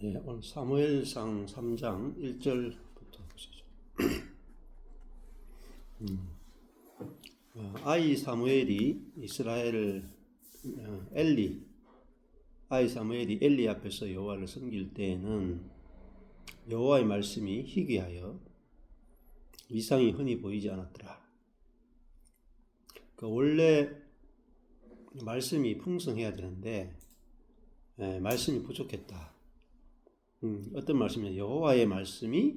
예, 오늘 사무엘상 3장 1절부터 보시죠. 아이 사무엘이 아이 사무엘이 엘리 앞에서 여호와를 섬길 때에는 여호와의 말씀이 희귀하여 이상이 흔히 보이지 않았더라. 원래 말씀이 풍성해야 되는데 말씀이 부족했다. 어떤 말씀이냐? 여호와의 말씀이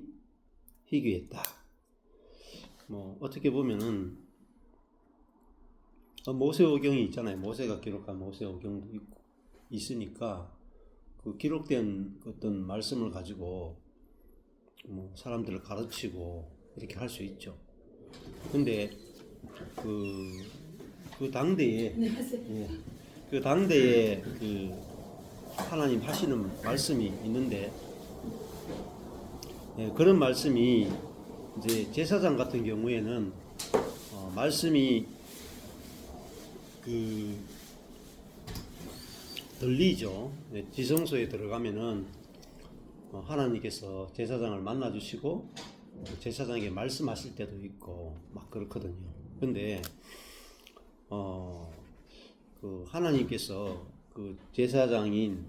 희귀했다. 어떻게 보면은 모세오경이 있잖아요. 모세가 기록한 모세오경도 있으니까 그 기록된 어떤 말씀을 가지고 사람들을 가르치고 이렇게 할 수 있죠. 근데 그 당대에 그 당대에 하나님 하시는 말씀이 있는데, 그런 말씀이 이제 제사장 같은 경우에는 말씀이 들리죠. 지성소에 들어가면은 하나님께서 제사장을 만나 주시고 제사장에게 말씀하실 때도 있고 막 그렇거든요. 근데 하나님께서 제사장인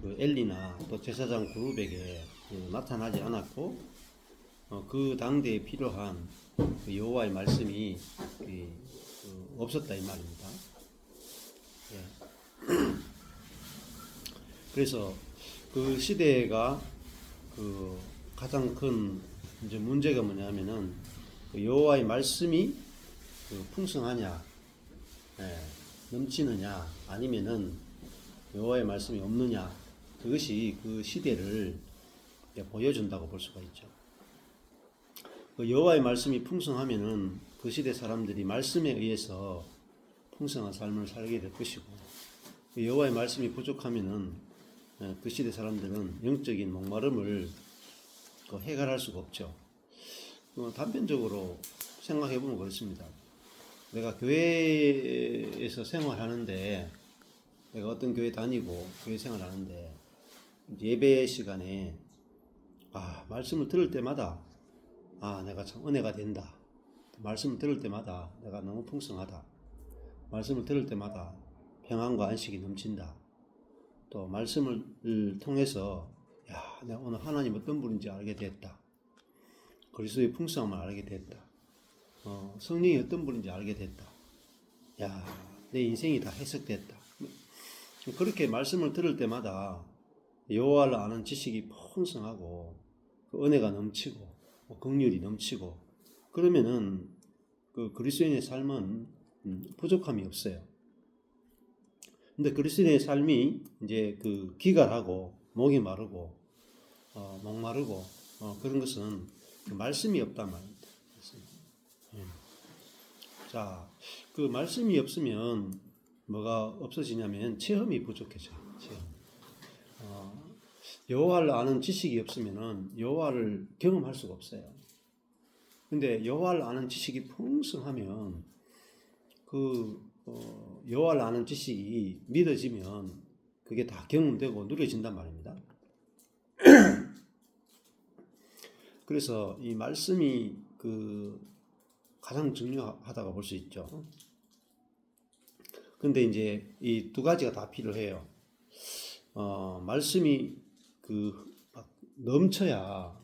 엘리나 또 제사장 그룹에게 나타나지 않았고 그 당대에 필요한 여호와의 말씀이 없었다 이 말입니다. 그래서 그 시대가 가장 큰 이제 문제가 뭐냐면은 여호와의 말씀이 풍성하냐, 넘치느냐, 아니면은 여호와의 말씀이 없느냐, 그것이 그 시대를 보여준다고 볼 수가 있죠. 여호와의 말씀이 풍성하면은 그 시대 사람들이 말씀에 의해서 풍성한 삶을 살게 될 것이고, 여호와의 말씀이 부족하면은 그 시대 사람들은 영적인 목마름을 해결할 수가 없죠. 단편적으로 생각해 보면 그렇습니다. 내가 교회에서 생활하는데, 내가 어떤 교회 다니고 교회 생활하는데 예배 시간에 말씀을 들을 때마다 내가 참 은혜가 된다. 말씀을 들을 때마다 내가 너무 풍성하다. 말씀을 들을 때마다 평안과 안식이 넘친다. 또 말씀을 통해서 내가 오늘 하나님 어떤 분인지 알게 됐다. 그리스도의 풍성함을 알게 됐다. 성령이 어떤 분인지 알게 됐다. 내 인생이 다 해석됐다. 그렇게 말씀을 들을 때마다 여호와를 아는 지식이 풍성하고 은혜가 넘치고 긍휼이 넘치고, 그러면은 그리스도인의 삶은 부족함이 없어요. 근데 그리스도인의 삶이 이제 기갈하고 목이 마르고 목마르고 그런 것은 말씀이 없단 말입니다. 자, 말씀이 없으면 뭐가 없어지냐면 체험이 부족해져요. 여호와를 아는 지식이 없으면은 여호와를 경험할 수가 없어요. 근데 여호와를 아는 지식이 풍성하면 여호와를 아는 지식이 믿어지면 그게 다 경험되고 누려진단 말입니다. 그래서 이 말씀이 가장 중요하다고 볼 수 있죠. 근데 이제 이 두 가지가 다 필요해요. 말씀이 넘쳐야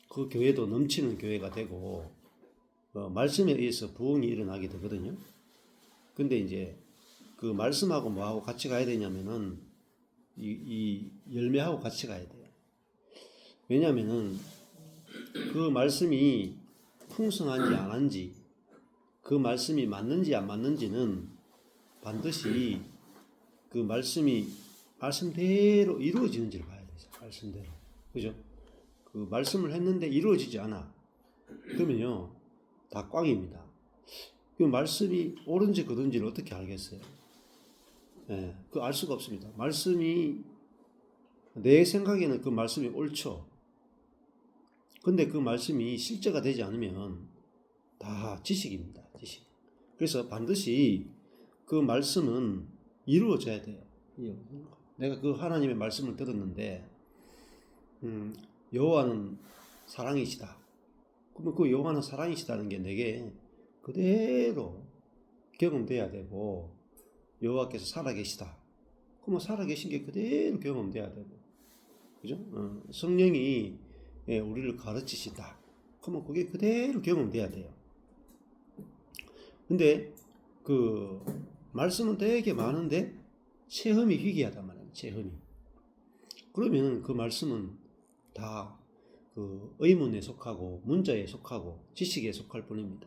그 교회도 넘치는 교회가 되고 말씀에 의해서 부흥이 일어나게 되거든요. 근데 이제 말씀하고 뭐하고 같이 가야 되냐면은 이 열매하고 같이 가야 돼요. 왜냐면은 그 말씀이 풍성한지 안 한지, 그 말씀이 맞는지 안 맞는지는 반드시 그 말씀이 말씀대로 이루어지는지를 봐야 되죠. 말씀대로. 그죠? 말씀을 했는데 이루어지지 않아. 그러면요, 다 꽝입니다. 말씀이 옳은지 그른지를 어떻게 알겠어요? 알 수가 없습니다. 말씀이, 내 생각에는 그 말씀이 옳죠. 근데 그 말씀이 실제가 되지 않으면 다 지식입니다. 지식. 그래서 반드시 그 말씀은 이루어져야 돼요. 내가 그 하나님의 말씀을 들었는데 여호와는 사랑이시다. 그러면 그 여호와는 사랑이시다는 게 내게 그대로 경험돼야 되고, 여호와께서 살아계시다. 그러면 살아계신 게 그대로 경험돼야 되고, 그죠? 성령이 우리를 가르치시다. 그러면 그게 그대로 경험돼야 돼요. 근데 그 말씀은 되게 많은데 체험이 희귀하단 말이에요. 체험이. 그러면 그 말씀은 다 그 의문에 속하고 문자에 속하고 지식에 속할 뿐입니다.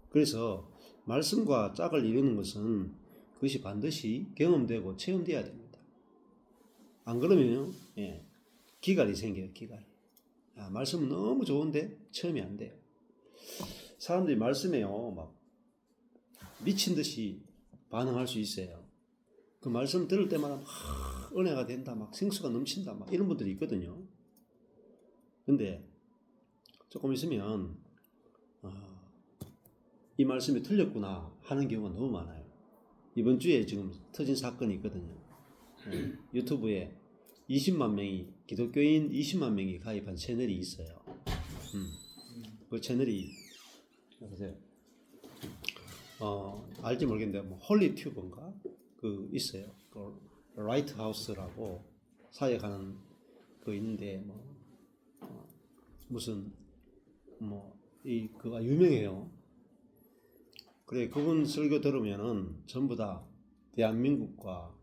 그래서 말씀과 짝을 이루는 것은 그것이 반드시 경험되고 체험돼야 됩니다. 안 그러면 기갈이 생겨요. 기갈. 말씀은 너무 좋은데 체험이 안 돼요. 사람들이 말씀에요 막 미친 듯이 반응할 수 있어요. 그 말씀 들을 때마다 막 은혜가 된다, 막 생수가 넘친다, 막 이런 분들이 있거든요. 근데 조금 있으면 이 말씀이 틀렸구나 하는 경우가 너무 많아요. 이번 주에 지금 터진 사건이 있거든요. 유튜브에 20만 명이, 기독교인 20만 명이 가입한 채널이 있어요. 그 채널이 보세요. 알지 모르겠는데 뭐 홀리튜브인가 그 있어요. 그 라이트 하우스라고 사역하는 그 있는데 무슨 그가 유명해요. 그래, 그분 설교 들으면은 전부 다 대한민국과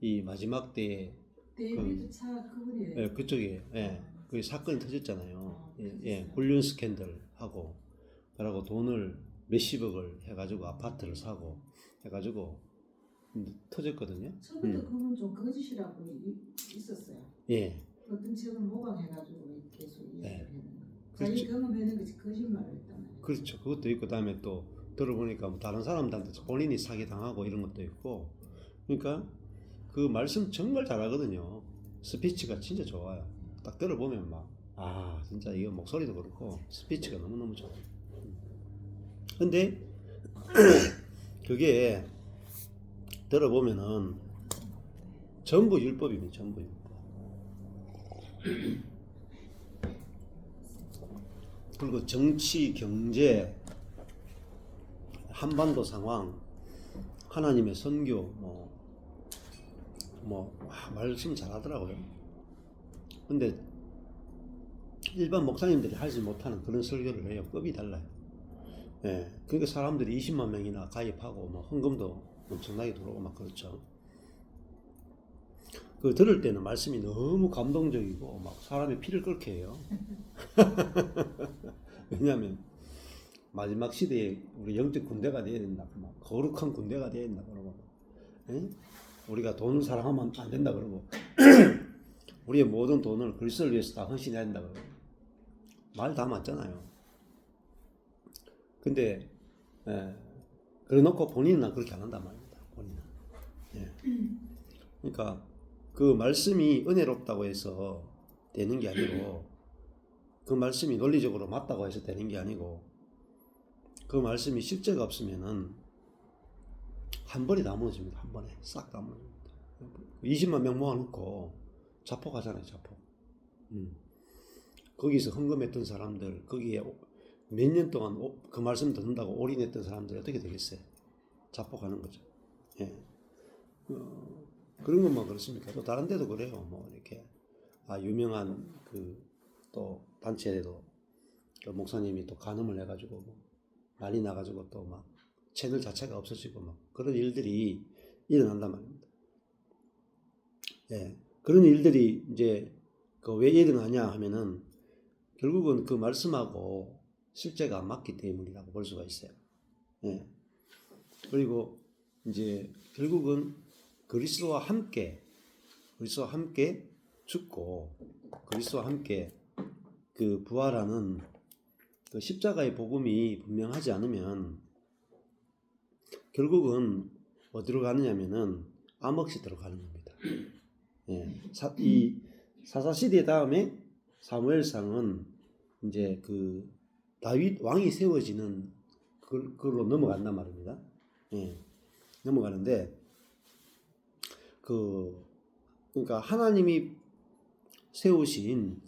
이 마지막 때에 데이비드 차 그분이에요. 그쪽에 그 사건이 터졌잖아요. 불륜 스캔들 하고, 그러고 돈을 몇십억을 해가지고 아파트를 사고 해가지고 터졌거든요. 처음부터 그분 좀 거짓이라고 있었어요. 예. 어떤 책을 모방해가지고 계속 이야기를 했는 거. 그렇죠. 자기 경험하는 것이 거짓말을 했단 말이에요. 그렇죠. 그것도 있고, 그다음에 또 들어보니까 뭐 다른 사람들한테 본인이 사기 당하고 이런 것도 있고. 그러니까 그 말씀 정말 잘하거든요. 스피치가 진짜 좋아요. 딱 들어보면 진짜 이거 목소리도 그렇고 스피치가 너무너무 좋아요. 근데 그게 들어보면은 전부 율법입니다. 전부 율법. 그리고 정치, 경제, 한반도 상황, 하나님의 선교, 말씀 잘하더라고요. 근데 일반 목사님들이 하지 못하는 그런 설교를 해요. 급이 달라요. 그러니까 사람들이 20만 명이나 가입하고 헌금도 엄청나게 들어오고 막 그렇죠. 그 들을 때는 말씀이 너무 감동적이고 막 사람의 피를 끓게 해요. 왜냐하면 마지막 시대에 우리 영적 군대가 돼야 된다. 막 거룩한 군대가 돼야 된다. 그러고 우리가 돈을 사랑하면 안 된다. 그러고 우리의 모든 돈을 그리스도를 위해서 다 헌신해야 된다. 그러고 말 다 맞잖아요. 근데 그래놓고 본인은 그렇게 안 한단 말입니다. 본인은. 그러니까 그 말씀이 은혜롭다고 해서 되는 게 아니고, 그 말씀이 논리적으로 맞다고 해서 되는 게 아니고, 그 말씀이 실제가 없으면은 한 번에 다 무너집니다. 한 번에 싹 다 무너집니다. 20만 명 모아놓고 자폭하잖아요. 자폭. 거기서 헌금했던 사람들, 거기에 몇 년 동안 그 말씀 듣는다고 올인했던 사람들이 어떻게 되겠어요? 자폭하는 거죠. 그런 것만 그렇습니까? 또 다른 데도 그래요. 이렇게 유명한 또 단체에도 그 목사님이 또 간음을 해가지고 난리 나가지고 또 막 채널 자체가 없어지고 막 그런 일들이 일어난단 말입니다. 그런 일들이 이제 왜 일어나냐 하면은 결국은 그 말씀하고 실제가 안 맞기 때문이라고 볼 수가 있어요. 그리고 이제 결국은 그리스도와 함께 죽고 그리스도와 함께 그 부활하는 그 십자가의 복음이 분명하지 않으면 결국은 어디로 가느냐면은 암흑시 들어가는 겁니다. 이 사사시대 다음에 사무엘상은 이제 그 다윗 왕이 세워지는 그걸로 넘어간단 말입니다. 넘어가는데 그러니까 하나님이 세우신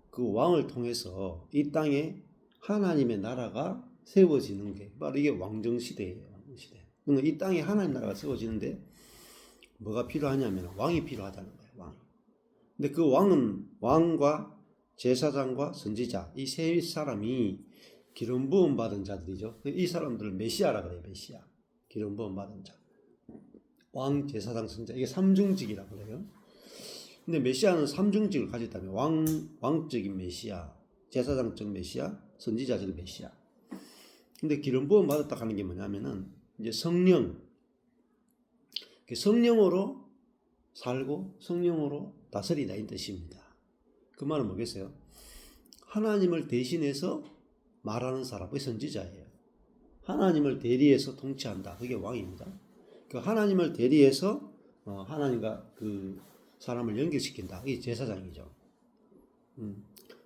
그 왕을 통해서 이 땅에 하나님의 나라가 세워지는 게 바로 이게 왕정 시대예요. 시대. 그러니까 이 땅에 하나님 나라가 세워지는데 뭐가 필요하냐면 왕이 필요하다는 거예요. 왕. 근데 그 왕은 왕과 제사장과 선지자 이 세 사람이 기름 부음 받은 자들이죠. 이 사람들을 메시아라 그래요. 메시아. 기름 부음 받은 자. 왕, 제사장, 선지자 이게 삼중직이라 그래요. 근데 메시아는 삼중직을 가졌다면 왕적인 메시아, 제사장적 메시아, 선지자적 메시아. 근데 기름 부음 받았다 하는 게 뭐냐면은 이제 성령으로 살고 성령으로 다스리다 이 뜻입니다. 그 말은 뭐겠어요? 하나님을 대신해서 말하는 사람이 선지자예요. 하나님을 대리해서 통치한다. 그게 왕입니다. 그 하나님을 대리해서 하나님과 그 사람을 연결시킨다. 이게 제사장이죠.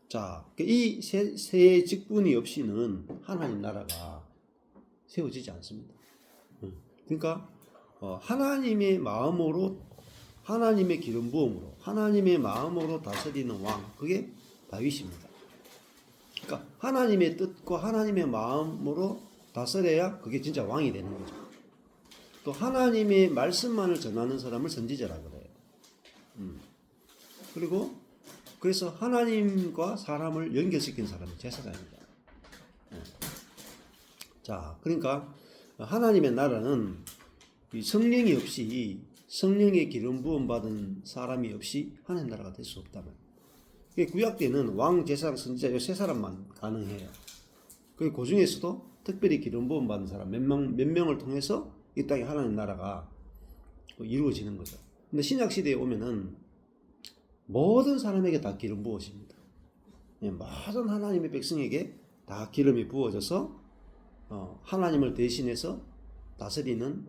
자, 이 세 직분이 없이는 하나님 나라가 세워지지 않습니다. 그러니까 하나님의 마음으로 하나님의 기름 부음으로 하나님의 마음으로 다스리는 왕 그게 다윗입니다. 그러니까 하나님의 뜻과 하나님의 마음으로 다스려야 그게 진짜 왕이 되는 거죠. 또 하나님의 말씀만을 전하는 사람을 선지자라 그래요. 그리고 그래서 하나님과 사람을 연결시킨 사람이 제사장입니다. 자, 그러니까 하나님의 나라는 성령이 없이 성령의 기름 부음 받은 사람이 없이 하나님 나라가 될 수 없다면. 구약 때는 왕, 제사장, 선지자 이 세 사람만 가능해요. 그 중에서도 특별히 기름 부음 받은 사람 몇 명을 통해서 이 땅에 하나님 나라가 이루어지는 거죠. 근데 신약 시대에 오면은 모든 사람에게 다 기름 부어집니다. 모든 하나님의 백성에게 다 기름이 부어져서 하나님을 대신해서 다스리는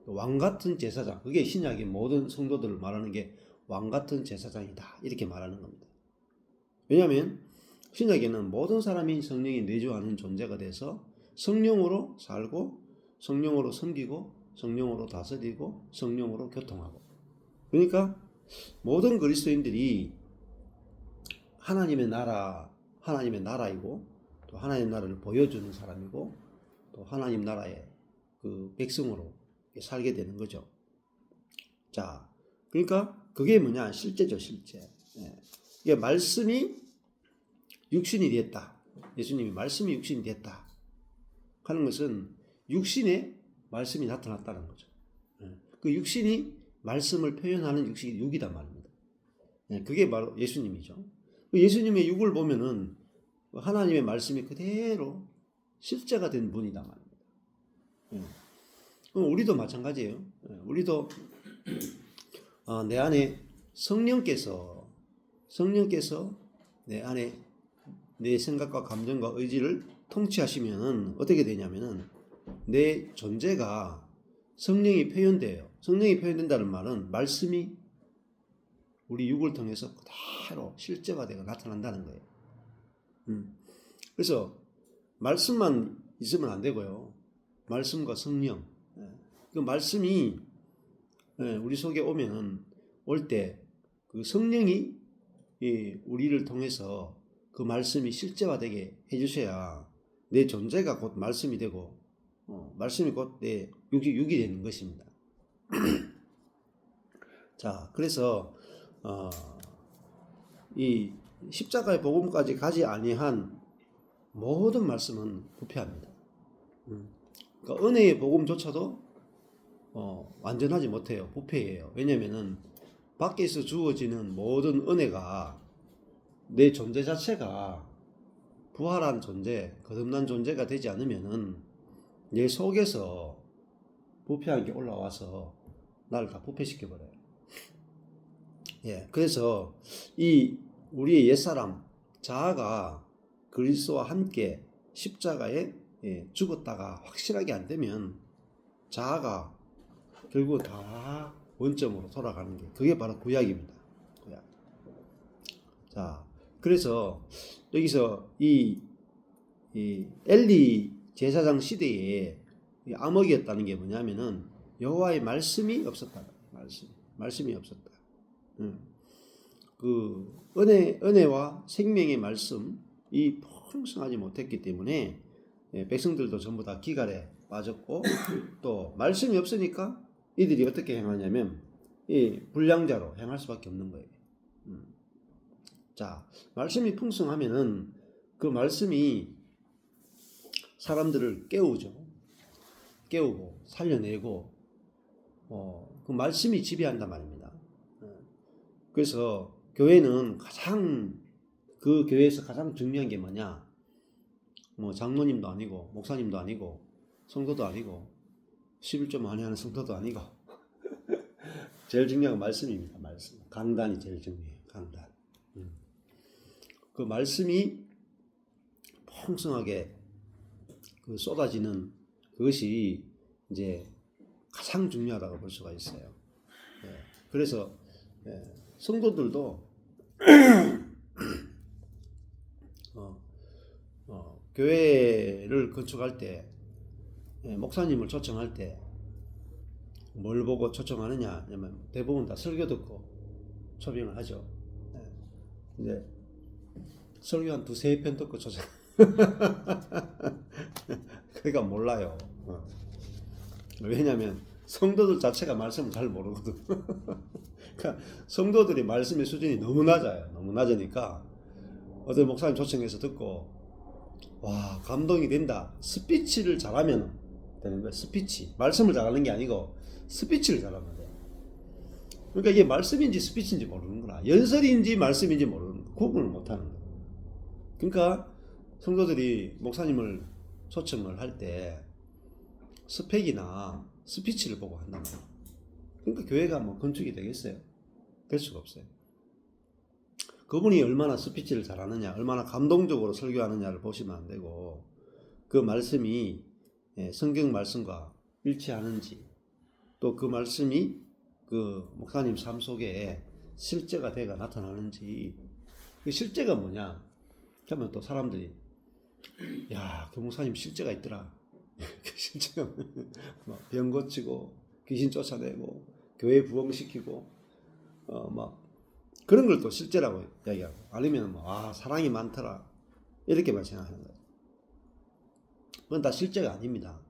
왕 같은 제사장. 그게 신약의 모든 성도들을 말하는 게 왕 같은 제사장이다. 이렇게 말하는 겁니다. 왜냐하면 신약에는 모든 사람이 성령이 내주하는 존재가 돼서 성령으로 살고 성령으로 섬기고 성령으로 다스리고 성령으로 교통하고. 그러니까 모든 그리스도인들이 하나님의 나라이고 또 하나님 나라를 보여주는 사람이고 또 하나님 나라의 그 백성으로 살게 되는 거죠. 자, 그러니까 그게 뭐냐? 실제죠, 실제. 이게 말씀이 육신이 됐다. 예수님이 말씀이 육신이 됐다. 하는 것은 육신에 말씀이 나타났다는 거죠. 그 육신이 말씀을 표현하는 육신이 육이단 말입니다. 그게 바로 예수님이죠. 예수님의 육을 보면은 하나님의 말씀이 그대로 실제가 된 분이단 말입니다. 우리도 마찬가지예요. 우리도 내 안에 성령께서 내 안에 내 생각과 감정과 의지를 통치하시면은 어떻게 되냐면은 내 존재가 성령이 표현돼요. 성령이 표현된다는 말은 말씀이 우리 육을 통해서 그대로 실제화되고 나타난다는 거예요. 그래서 말씀만 있으면 안 되고요. 말씀과 성령. 그 말씀이 우리 속에 올 때 그 성령이 우리를 통해서 그 말씀이 실제화되게 해주셔야 내 존재가 곧 말씀이 되고 말씀이 곧 내 육이 되는 것입니다. 자, 그래서 이 십자가의 복음까지 가지 아니한 모든 말씀은 부패합니다. 그러니까 은혜의 복음조차도 완전하지 못해요. 부패예요. 왜냐면은 밖에서 주어지는 모든 은혜가 내 존재 자체가 부활한 존재, 거듭난 존재가 되지 않으면은 내 속에서 부패한 게 올라와서 나를 다 부패시켜 버려요. 그래서 이 우리의 옛사람 자아가 그리스도와 함께 십자가에 죽었다가 확실하게 안 되면 자아가 결국 다 원점으로 돌아가는 게 그게 바로 구약입니다. 구약. 자, 그래서 여기서 이 엘리 제사장 시대에 암흑이었다는 게 뭐냐면은 여호와의 말씀이 없었다. 말씀이 없었다. 그 은혜와 생명의 말씀이 풍성하지 못했기 때문에 백성들도 전부 다 기갈에 빠졌고 또 말씀이 없으니까 이들이 어떻게 행하냐면 이 불량자로 행할 수밖에 없는 거예요. 자, 말씀이 풍성하면은 그 말씀이 사람들을 깨우고 살려내고 그 말씀이 지배한단 말입니다. 그래서 교회는 그 교회에서 가장 중요한 게 뭐냐? 뭐 장로님도 아니고 목사님도 아니고 성도도 아니고 11조 많이 하는 성도도 아니고 제일 중요한 건 말씀입니다. 말씀. 강단이 제일 중요해요. 강단. 그 말씀이 풍성하게 그 쏟아지는 그것이 이제 가장 중요하다고 볼 수가 있어요. 그래서 성도들도 교회를 건축할 때 목사님을 초청할 때 뭘 보고 초청하느냐 하면 대부분 다 설교 듣고 초빙을 하죠. 이제 설교 한 두세 편 듣고 초청. 그러니까 몰라요. 왜냐하면 성도들 자체가 말씀을 잘 모르거든. 그러니까 성도들이 말씀의 수준이 너무 낮아요. 너무 낮으니까 어떤 목사님 초청해서 듣고 와 감동이 된다. 스피치를 잘하면 되는 거예요. 스피치. 말씀을 잘하는 게 아니고 스피치를 잘하면 돼요. 그러니까 이게 말씀인지 스피치인지 모르는구나. 연설인지 말씀인지 모르는 거. 구분을 못하는 거예요. 그러니까 성도들이 목사님을 초청을 할 때 스펙이나 스피치를 보고 한단 말이에요. 그러니까 교회가 뭐 건축이 되겠어요? 될 수가 없어요. 그분이 얼마나 스피치를 잘하느냐, 얼마나 감동적으로 설교하느냐를 보시면 안 되고 그 말씀이 성경 말씀과 일치하는지 또 그 말씀이 그 목사님 삶 속에 실제가 돼가 나타나는지 그 실제가 뭐냐 하면 또 사람들이 야, 그 목사님 실제가 있더라. 그 실제가 병 고치고 귀신 쫓아내고 교회 부흥시키고 막 그런 걸 또 실제라고 이야기하고 아니면 뭐 사랑이 많더라 이렇게만 생각하는 거예요. 그건 다 실제가 아닙니다.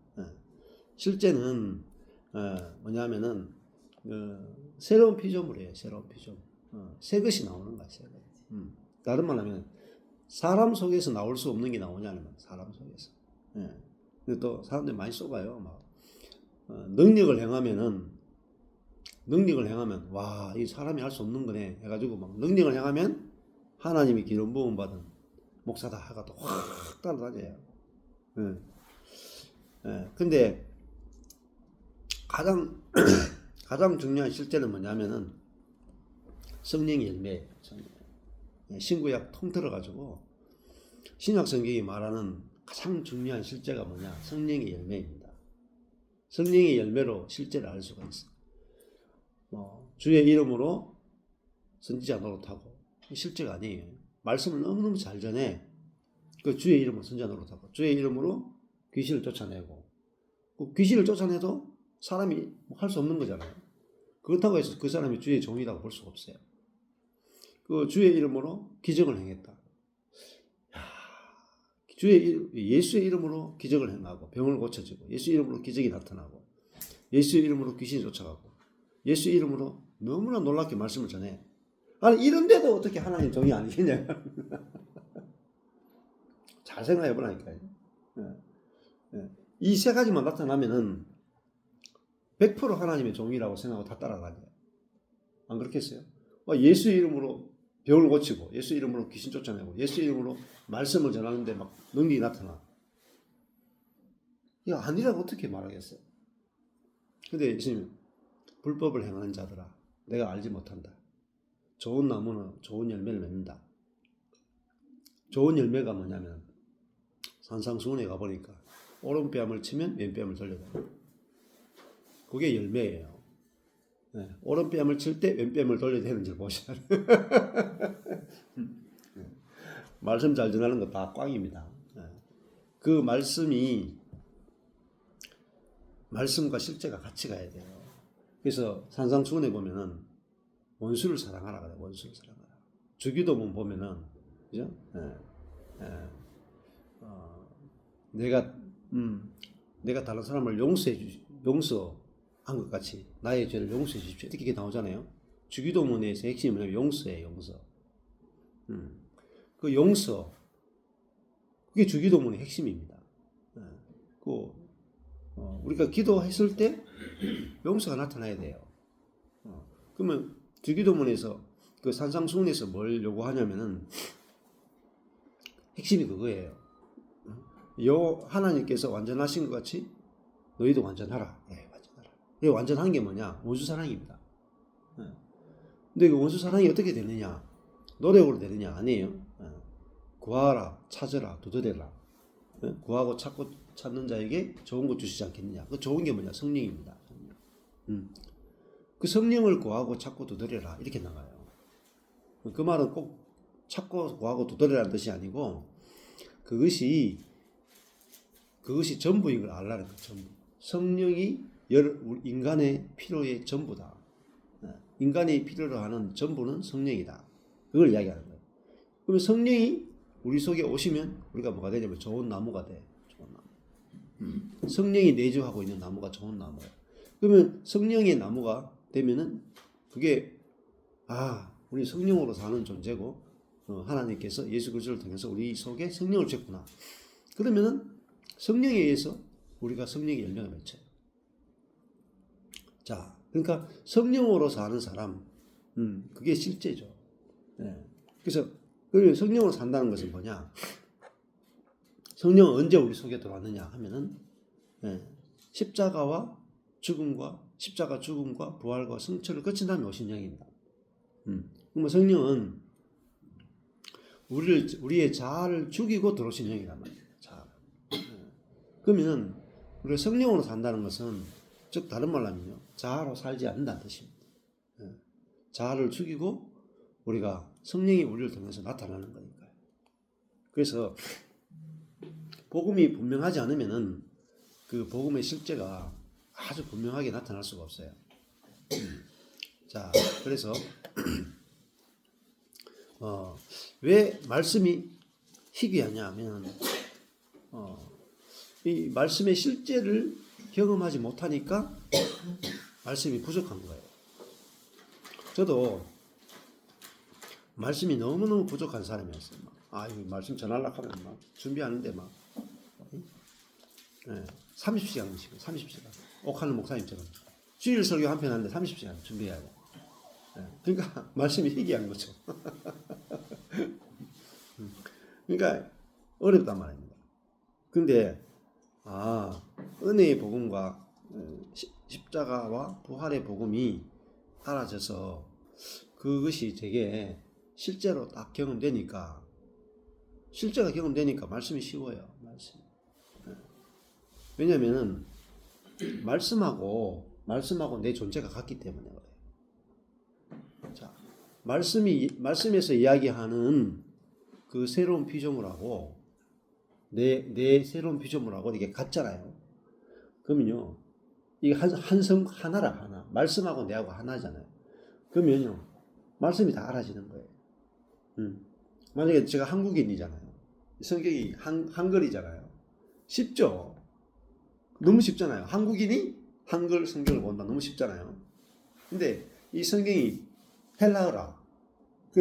실제는 뭐냐면은 새로운 피조물이에요. 새로운 피조물. 새 것이 나오는 거야. 새 것. 다른 말하면 사람 속에서 나올 수 없는 게 나오냐는 말. 사람 속에서. 근데 또 사람들이 많이 속아요. 막 능력을 행하면 와, 이 사람이 할 수 없는 거네 해가지고 막 능력을 행하면 하나님이 기름 부음 받은 목사다 하가 또 확 따라다녀요. 근데 가장 중요한 실제는 뭐냐면은 성령의 열매예요. 신구약 통틀어 가지고 신약 성경이 말하는 가장 중요한 실제가 뭐냐? 성령의 열매입니다. 성령의 열매로 실제를 알 수가 있어. 주의 이름으로 선지자 노릇하고 실제가 아니에요. 말씀을 너무너무 잘 전해. 그 주의 이름으로 선지자 노릇하고 주의 이름으로 귀신을 쫓아내고 그 귀신을 쫓아내도 사람이 할 수 없는 거잖아요. 그렇다고 해서 그 사람이 주의 종이라고 볼 수가 없어요. 그 주의 이름으로 기적을 행했다. 예수의 이름으로 기적을 행하고 병을 고쳐지고 예수의 이름으로 기적이 나타나고 예수의 이름으로 귀신이 쫓아가고 예수의 이름으로 너무나 놀랍게 말씀을 전해. 아니 이런데도 어떻게 하나님 종이 아니겠냐. 잘 생각해 보라니까요. 이 세 가지만 나타나면은 100% 하나님의 종이라고 생각하고 다 따라가요. 안 그렇겠어요? 예수의 이름으로 병을 고치고 예수 이름으로 귀신 쫓아내고 예수 이름으로 말씀을 전하는데 막 능력이 나타나. 이거 아니라고 어떻게 말하겠어요? 근데 예수님 불법을 행하는 자들아 내가 알지 못한다. 좋은 나무는 좋은 열매를 맺는다. 좋은 열매가 뭐냐면 산상수훈에 가보니까 오른뺨을 치면 왼뺨을 돌려다. 그게 열매예요. 오른뺨을 칠 때 왼뺨을 돌려야 되는지 보셔야 돼요. 말씀 잘 전하는 거 다 꽝입니다. 그 말씀과 실제가 같이 가야 돼요. 그래서 산상수훈에 보면은 원수를 사랑하라 그래. 원수를 사랑하라. 주기도문 보면은 그죠? 내가 내가 다른 사람을 용서한 것 같이 나의 죄를 용서해 주십시오. 이렇게 나오잖아요. 주기도문에서 핵심이 뭐냐면 용서예요. 용서. 그 용서 그게 주기도문의 핵심입니다. 우리가 기도했을 때 용서가 나타나야 돼요. 그러면 주기도문에서 그 산상수훈에서 뭘 요구하냐면은 핵심이 그거예요. 하나님께서 완전하신 것 같이 너희도 완전하라. 네, 완전하라. 이 완전한 게 뭐냐? 원수 사랑입니다. 근데 그 원수 사랑이 어떻게 되느냐? 노력으로 되느냐? 아니에요. 구하라, 찾으라, 두드려라. 구하고 찾고 찾는 자에게 좋은 것 주시지 않겠느냐? 그 좋은 게 뭐냐? 성령입니다. 그 성령을 구하고 찾고 두드려라 이렇게 나가요. 그 말은 꼭 찾고 구하고 두드려라는 뜻이 아니고 그것이 전부인 걸 알라는 거예요. 전부. 성령이 인간의 필요의 전부다. 인간이 필요로 하는 전부는 성령이다. 그걸 이야기하는 거예요. 그러면 성령이 우리 속에 오시면 우리가 뭐가 되냐면 좋은 나무가 돼. 좋은 나무. 성령이 내주하고 있는 나무가 좋은 나무예요. 그러면 성령의 나무가 되면은 그게 우리 성령으로 사는 존재고 하나님께서 예수 그리스도를 통해서 우리 속에 성령을 주셨구나. 그러면은 성령에 의해서 우리가 성령의 열매를 맺혀요. 자, 그러니까 성령으로 사는 사람, 그게 실제죠. 그래서 성령으로 산다는 것은 뭐냐? 성령은 언제 우리 속에 들어왔느냐 하면은 십자가 죽음과 부활과 성철을 거친 다음에 오신 영입니다. 그러면 성령은 우리의 자아를 죽이고 들어오신 영이란 말이에요. 자아. 그러면 우리가 성령으로 산다는 것은 즉 다른 말로 하면요, 자아로 살지 않는다는 뜻입니다. 자아를 죽이고 우리가 성령이 우리를 통해서 나타나는 거니까요. 그래서 복음이 분명하지 않으면은 그 복음의 실제가 아주 분명하게 나타날 수가 없어요. 자, 그래서 왜 말씀이 희귀하냐 하면 이 말씀의 실제를 경험하지 못하니까 말씀이 부족한 거예요. 저도 말씀이 너무너무 부족한 사람이었어요. 이거 말씀 전하려고 하면 막 준비하는데 30시간 옥하는 목사님처럼 주일 설교 한 편 하는데 30시간 준비해야 돼요. 그러니까 말씀이 희귀한 거죠. 그러니까 어렵단 말입니다. 근데 은혜의 복음과 십자가와 부활의 복음이 알아져서 그것이 되게 실제로 딱 경험되니까 실제가 경험되니까 말씀이 쉬워요. 왜냐하면 말씀하고 내 존재가 같기 때문에 그래요. 자, 말씀에서 이야기하는 그 새로운 피조물하고 내 새로운 피조물하고 이게 같잖아요. 그러면요, 이게 하나. 말씀하고 내하고 하나잖아요. 그러면요, 말씀이 다 알아지는 거예요. 만약에 제가 한국인이잖아요. 성경이 한글이잖아요. 쉽죠? 너무 쉽잖아요. 한국인이 한글 성경을 본다. 너무 쉽잖아요. 근데 이 성경이 헬라어라.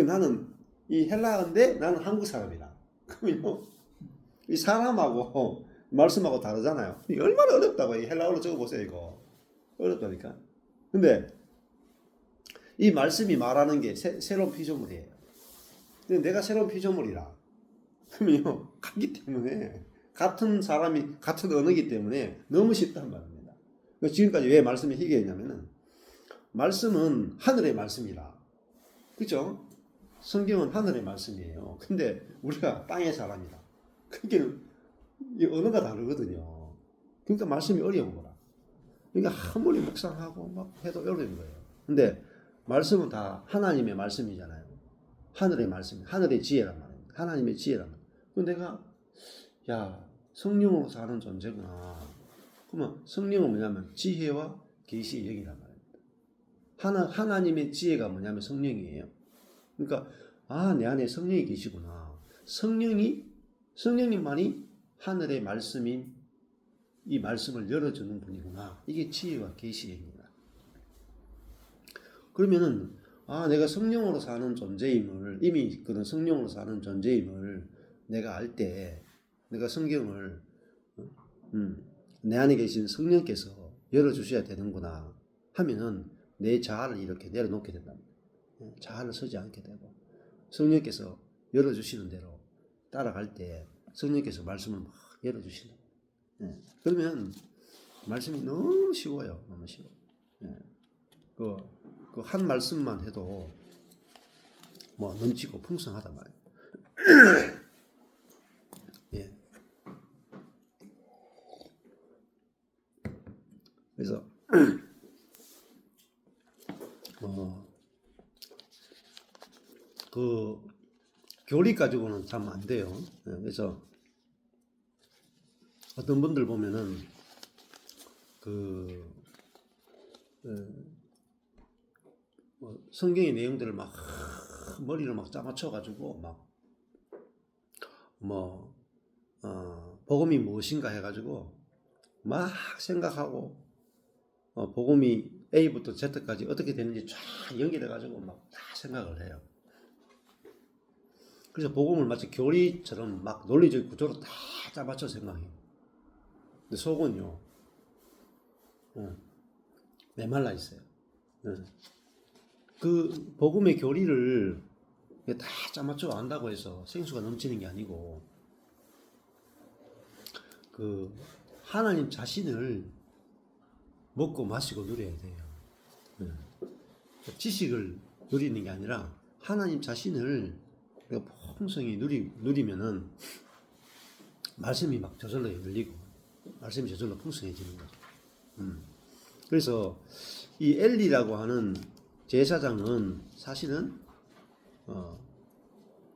나는 이 헬라어인데 나는 한국 사람이라. 그러면요, 이 사람하고 말씀하고 다르잖아요. 이게 얼마나 어렵다고. 이 헬라어로 적어보세요. 이거 어렵다니까. 근데 이 말씀이 말하는 게 새로운 피조물이에요. 근데 내가 새로운 피조물이라. 그러면요, 같기 때문에 같은 사람이 같은 언어이기 때문에 너무 쉽단 말입니다. 지금까지 왜 말씀이 희귀했냐면은 말씀은 하늘의 말씀이라. 그죠? 성경은 하늘의 말씀이에요. 근데 우리가 땅의 사람이라. 그게 이 언어가 다르거든요. 그러니까 말씀이 어려운 거라. 그러니까 아무리 묵상하고 막 해도 어려운 거예요. 근데 말씀은 다 하나님의 말씀이잖아요. 하늘의 말씀, 하늘의 지혜란 말입니다. 하나님의 지혜란 말이에요. 그럼 내가 성령으로 사는 존재구나. 그러면 성령은 뭐냐면 지혜와 계시의 영이란 말입니다. 하나님의 지혜가 뭐냐면 성령이에요. 그러니까 내 안에 성령이 계시구나. 성령님만이 하늘의 말씀인 이 말씀을 열어주는 분이구나. 이게 지혜와 계시입니다. 그러면은 내가 성령으로 사는 존재임을, 이미 그런 성령으로 사는 존재임을 내가 알 때, 내가 성경을 내 안에 계신 성령께서 열어주셔야 되는구나 하면은 내 자아를 이렇게 내려놓게 된답니다. 자아를 서지 않게 되고 성령께서 열어주시는 대로 따라갈 때 성령께서 말씀을 막 열어주신다. 그러면 말씀이 너무 쉬워요. 너무 쉬워. 그 한 말씀만 해도 뭐 넘치고 풍성하단 말이에요. 예. 그래서 그 교리 가지고는 참 안 돼요. 그래서 어떤 분들 보면은 성경의 내용들을 막 머리를 막 짜맞춰 가지고 복음이 무엇인가 해가지고 막 생각하고 복음이 A부터 Z까지 어떻게 되는지 쫙 연결해 가지고 막 다 생각을 해요. 그래서 복음을 마치 교리처럼 막 논리적 구조로 다 짜맞춰 생각해요. 근데 속은요, 메말라 있어요. 그 복음의 교리를 다 짜맞춰 안다고 해서 생수가 넘치는 게 아니고, 그 하나님 자신을 먹고 마시고 누려야 돼요. 지식을 누리는 게 아니라 하나님 자신을 풍성히 누리면은 말씀이 막 저절로 열리고 말씀이 저절로 풍성해지는 거죠. 그래서 이 엘리라고 하는 제사장은 사실은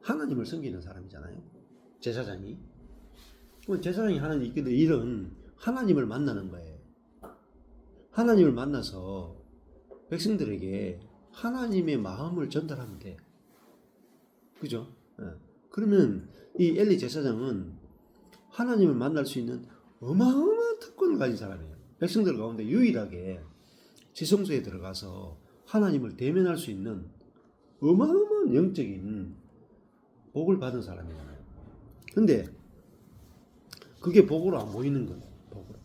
하나님을 섬기는 사람이잖아요. 제사장이. 그럼 제사장이 하는 일은 하나님을 만나는 거예요. 하나님을 만나서 백성들에게 하나님의 마음을 전달하면 돼요. 그죠? 그러면 이 엘리 제사장은 하나님을 만날 수 있는 어마어마한 특권을 가진 사람이에요. 백성들 가운데 유일하게 지성소에 들어가서 하나님을 대면할 수 있는 어마어마한 영적인 복을 받은 사람이잖아요. 근데 그게 복으로 안 보이는 거예요. 복으로.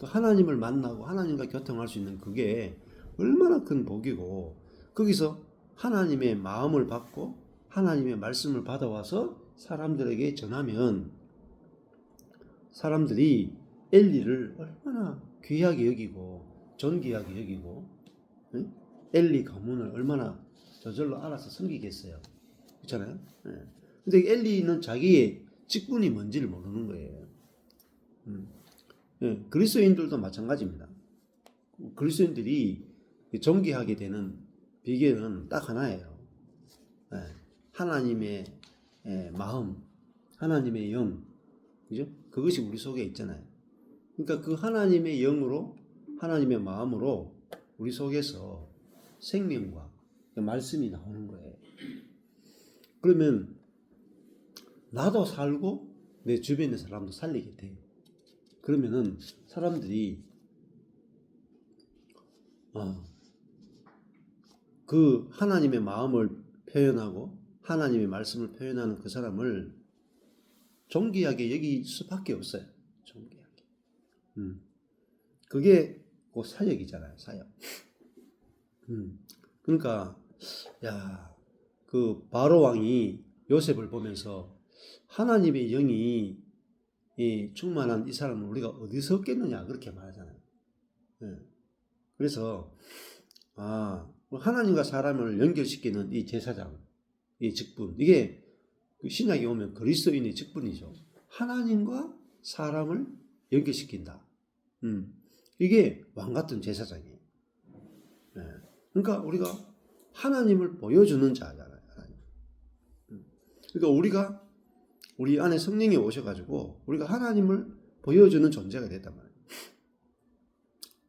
하나님을 만나고 하나님과 교통할 수 있는 그게 얼마나 큰 복이고, 거기서 하나님의 마음을 받고 하나님의 말씀을 받아와서 사람들에게 전하면 사람들이 엘리를 얼마나 귀하게 여기고 존귀하게 여기고 엘리 가문을 얼마나 저절로 알아서 섬기겠어요. 그렇잖아요. 근데 엘리는 자기의 직분이 뭔지를 모르는 거예요. 그리스도인들도 마찬가지입니다. 그리스도인들이 존귀하게 되는 비결은 딱 하나예요. 하나님의 마음, 하나님의 영, 그죠? 그것이 우리 속에 있잖아요. 그러니까 그 하나님의 영으로, 하나님의 마음으로 우리 속에서 생명과 말씀이 나오는 거예요. 그러면 나도 살고 내 주변에 있는 사람도 살리게 돼요. 그러면은 사람들이 그 하나님의 마음을 표현하고 하나님의 말씀을 표현하는 그 사람을 존귀하게 여길 수밖에 없어요. 존귀하게. 그게 그 사역이잖아요. 사역. 그러니까 그 바로 왕이 요셉을 보면서 하나님의 영이 충만한 이 사람을 우리가 어디서 얻겠느냐 그렇게 말하잖아요. 그래서 하나님과 사람을 연결시키는 이 제사장, 이 직분, 이게 신약에 오면 그리스도인의 직분이죠. 하나님과 사람을 연결시킨다. 이게 왕 같은 제사장이에요. 그러니까 우리가 하나님을 보여주는 자잖아요. 그러니까 우리 안에 성령이 오셔가지고 우리가 하나님을 보여주는 존재가 됐단 말이에요.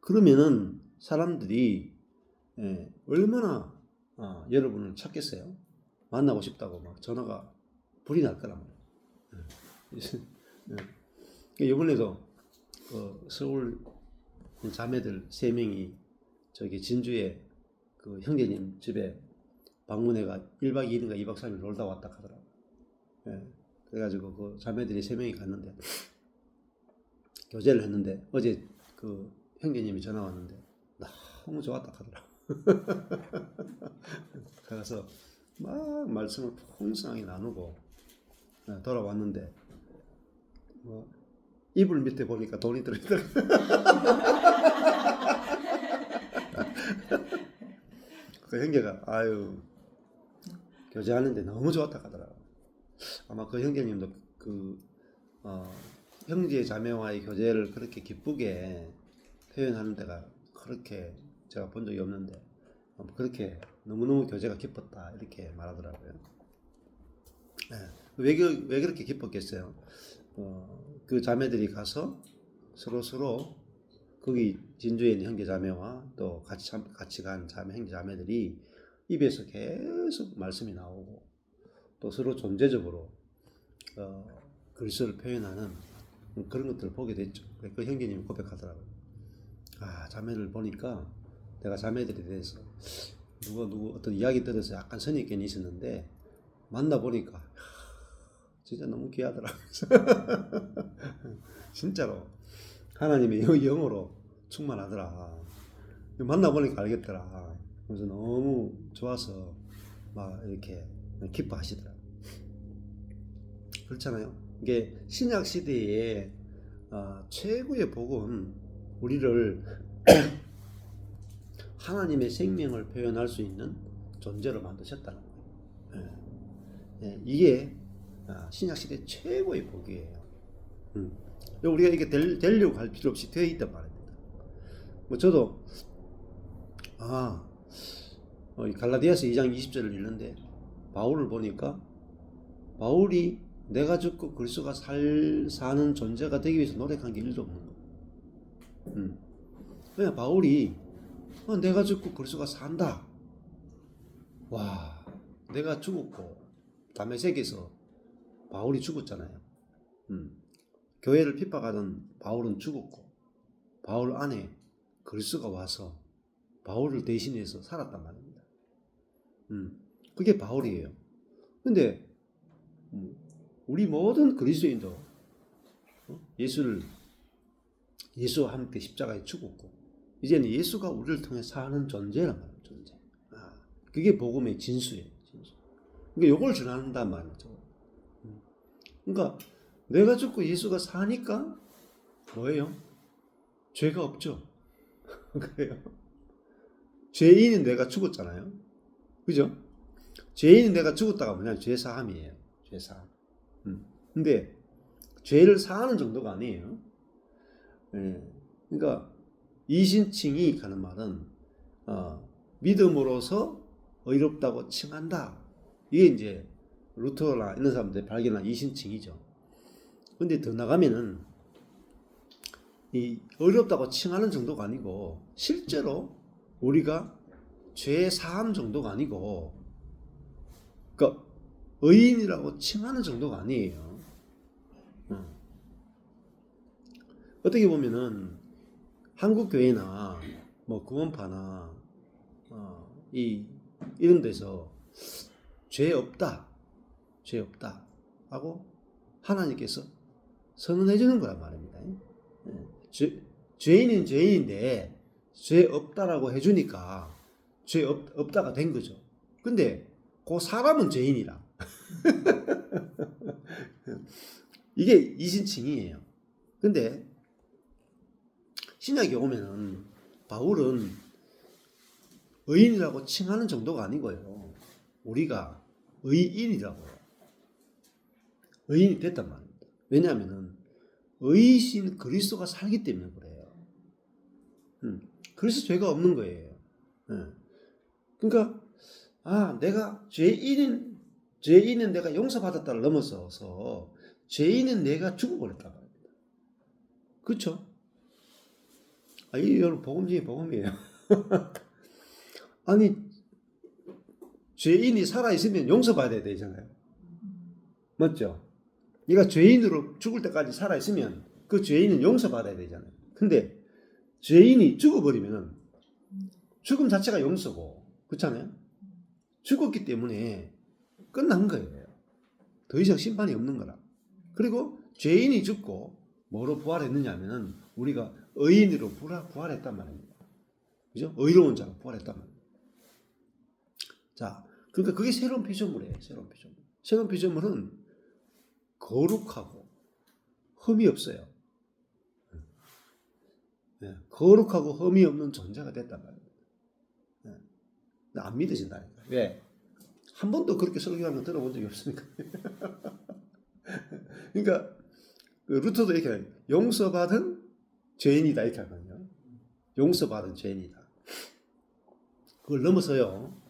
그러면은 사람들이 얼마나 여러분을 찾겠어요? 만나고 싶다고 막 전화가 불이 날 거란 말이에요. 이번에도 서울 자매들 3명이 저기 진주에 그 형제님 집에 방문해가 1박 2일인가 2박 3일 놀다 왔다 하더라고요. 그래가지고 그 자매들이 3명이 갔는데 교제를 했는데 어제 그 형제님이 전화 왔는데 너무 좋았다 하더라고요. 그래서 막 말씀을 풍성하게 나누고 돌아왔는데 이불 밑에 보니까 돈이 들어있더라고요. 그 형제가 교제하는데 너무 좋았다 하더라고요. 아마 그 형제님도 형제 자매와의 교제를 그렇게 기쁘게 표현하는 데가 그렇게 제가 본 적이 없는데 그렇게 너무너무 교제가 기뻤다 이렇게 말하더라고요. 왜 그렇게 기뻤겠어요? 그 자매들이 가서 서로 거기 진주에 있는 형제 자매와 또 같이 간 형제 자매들이 입에서 계속 말씀이 나오고 또 서로 존재적으로 그리스도를 표현하는 그런 것들을 보게 됐죠. 그 형제님이 고백하더라고요. 자매를 보니까 내가 자매들에 대해서 누구 어떤 이야기 들어서 약간 선입견이 있었는데 만나보니까 진짜 너무 귀하더라고요. 진짜로 하나님의 영으로 충만하더라. 만나보니까 알겠더라. 그래서 너무 좋아서 막 이렇게 기뻐하시더라. 그렇잖아요. 이게 신약 시대에 최고의 복은 우리를 하나님의 생명을 표현할 수 있는 존재로 만드셨다는 거예요. 이게 신약 시대 최고의 복이에요. 우리가 이게 되려고 할 필요 없이 되어 있단 말입니다. 저도 갈라디아서 2장 20절을 읽는데 바울을 보니까 바울이 내가 죽고 그리스도가 사는 존재가 되기 위해서 노력한 게 1도 없는 거예요. 그냥 바울이 내가 죽고 그리스도가 산다. 와, 내가 죽었고 다메섹에서 바울이 죽었잖아요. 교회를 핍박하던 바울은 죽었고 바울 안에 그리스도가 와서 바울을 대신해서 살았단 말입니다. 그게 바울이에요. 근데 우리 모든 그리스도인도 예수와 함께 십자가에 죽었고 이제는 예수가 우리를 통해 사는 존재란 말이에요. 존재. 그게 복음의 진수예요. 진수. 그러니까 이걸 전한단 말이죠. 그러니까 내가 죽고 예수가 사니까 뭐예요? 죄가 없죠. 그래요. 죄인인 내가 죽었잖아요. 그죠? 죄인인 내가 죽었다가 뭐냐? 죄사함이에요. 죄사함. 근데 죄를 사하는 정도가 아니에요. 그러니까 이신칭이 하는 말은 믿음으로서 의롭다고 칭한다. 이게 이제 루터나 이런 사람들이 발견한 이신칭이죠. 근데 더 나가면은 이 의롭다고 칭하는 정도가 아니고 실제로 우리가 죄 사함 정도가 아니고 그러니까 의인이라고 칭하는 정도가 아니에요. 어떻게 보면은 한국 교회나 뭐 구원파나 이런 데서 죄 없다 하고 하나님께서 선언해 주는 거란 말입니다. 죄인은 죄인인데 죄 없다라고 해주니까 죄 없다가 된 거죠. 근데 그 사람은 죄인이라. 이게 이신칭이에요. 근데 신약에 오면은 바울은 의인이라고 칭하는 정도가 아니고요. 우리가 의인이라고요. 의인이 됐단 말입니다. 왜냐하면은 의이신 그리스도가 살기 때문에 그래요. 그래서 죄가 없는 거예요. 그러니까 내가 죄인은 내가 용서받았다를 넘어서서 죄인은 내가 죽어버렸단 말입니다. 그렇죠? 이 여러분 복음 중에 복음이에요. 아니 죄인이 살아있으면 용서받아야 되잖아요. 맞죠? 네가 죄인으로 죽을 때까지 살아있으면 그 죄인은 용서받아야 되잖아요. 근데 죄인이 죽어버리면 죽음 자체가 용서고, 그렇잖아요? 죽었기 때문에 끝난 거예요. 더 이상 심판이 없는 거라. 그리고 죄인이 죽고 뭐로 부활했느냐 하면은 우리가 의인으로 부활했단 말입니다. 그죠? 의로운 자로 부활했단 말입니다. 자, 그러니까 그게 새로운 피조물이에요. 새로운 피조물. 새로운 피조물은 거룩하고 흠이 없어요. 네, 거룩하고 흠이 없는 존재가 됐단 말입니다. 네, 안 믿어진다니까. 왜? 한 번도 그렇게 설교하는 거 들어본 적이 없으니까. 그러니까 그 루터도 이렇게 해요. 용서받은 죄인이다 이렇게 하거든요. 용서받은 죄인이다. 그걸 넘어서요.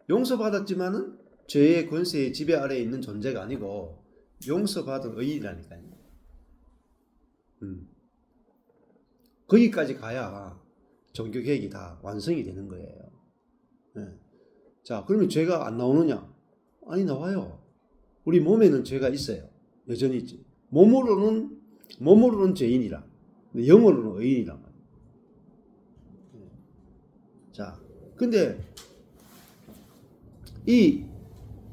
용서받았지만은 죄의 권세의 지배 아래에 있는 존재가 아니고 용서받은 의인이라니까요. 거기까지 가야 종교 개혁이 다 완성이 되는 거예요. 네. 자, 그러면 죄가 안 나오느냐? 아니, 나와요. 우리 몸에는 죄가 있어요. 여전히 있지. 몸으로는 죄인이라. 영어로는 의인이란 말이에요. 자, 근데 이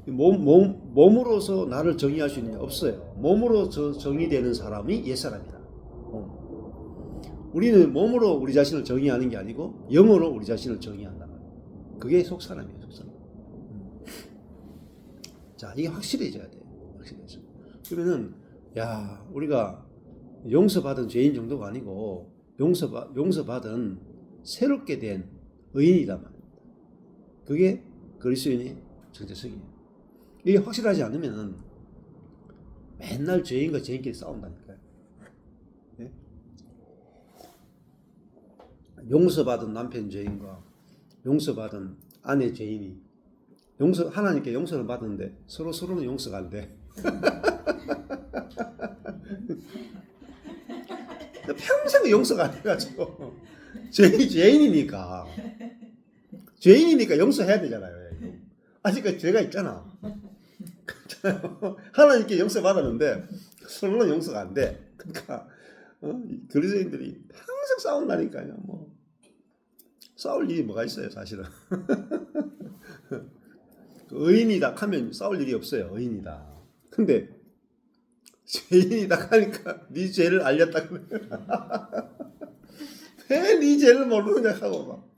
몸으로서 나를 정의할 수 있느냐? 없어요. 몸으로 정의되는 사람이 옛사람이다. 우리는 몸으로 우리 자신을 정의하는 게 아니고 영어로 우리 자신을 정의한다. 그게 속사람이에요. 속사람. 자, 이게 확실해져야 돼요. 확실해져. 그러면은 야, 우리가 용서받은 죄인 정도가 아니고 용서받은 새롭게 된 의인이다 말입니다. 그게 그리스도인의 정체성이에요. 이게 확실하지 않으면 맨날 죄인과 죄인끼리 싸운다니까요. 네? 용서받은 남편 죄인과 용서받은 아내 죄인이 하나님께 용서를 받았는데 서로는 용서가 안 돼. 평생 용서가 안 돼가지고 죄인이니까 용서해야 되잖아요. 아직까지 죄가 있잖아. 하나님께 용서 받았는데 서로는 용서가 안 돼. 그러니까 그리스도인들이 평생 싸운다니까요. 뭐 싸울 일이 뭐가 있어요, 사실은. 의인이다 하면 싸울 일이 없어요. 의인이다. 근데 죄인이다 하니까 네 죄를 알렸다 그래. 왜 네 죄를 모르느냐 하고 막.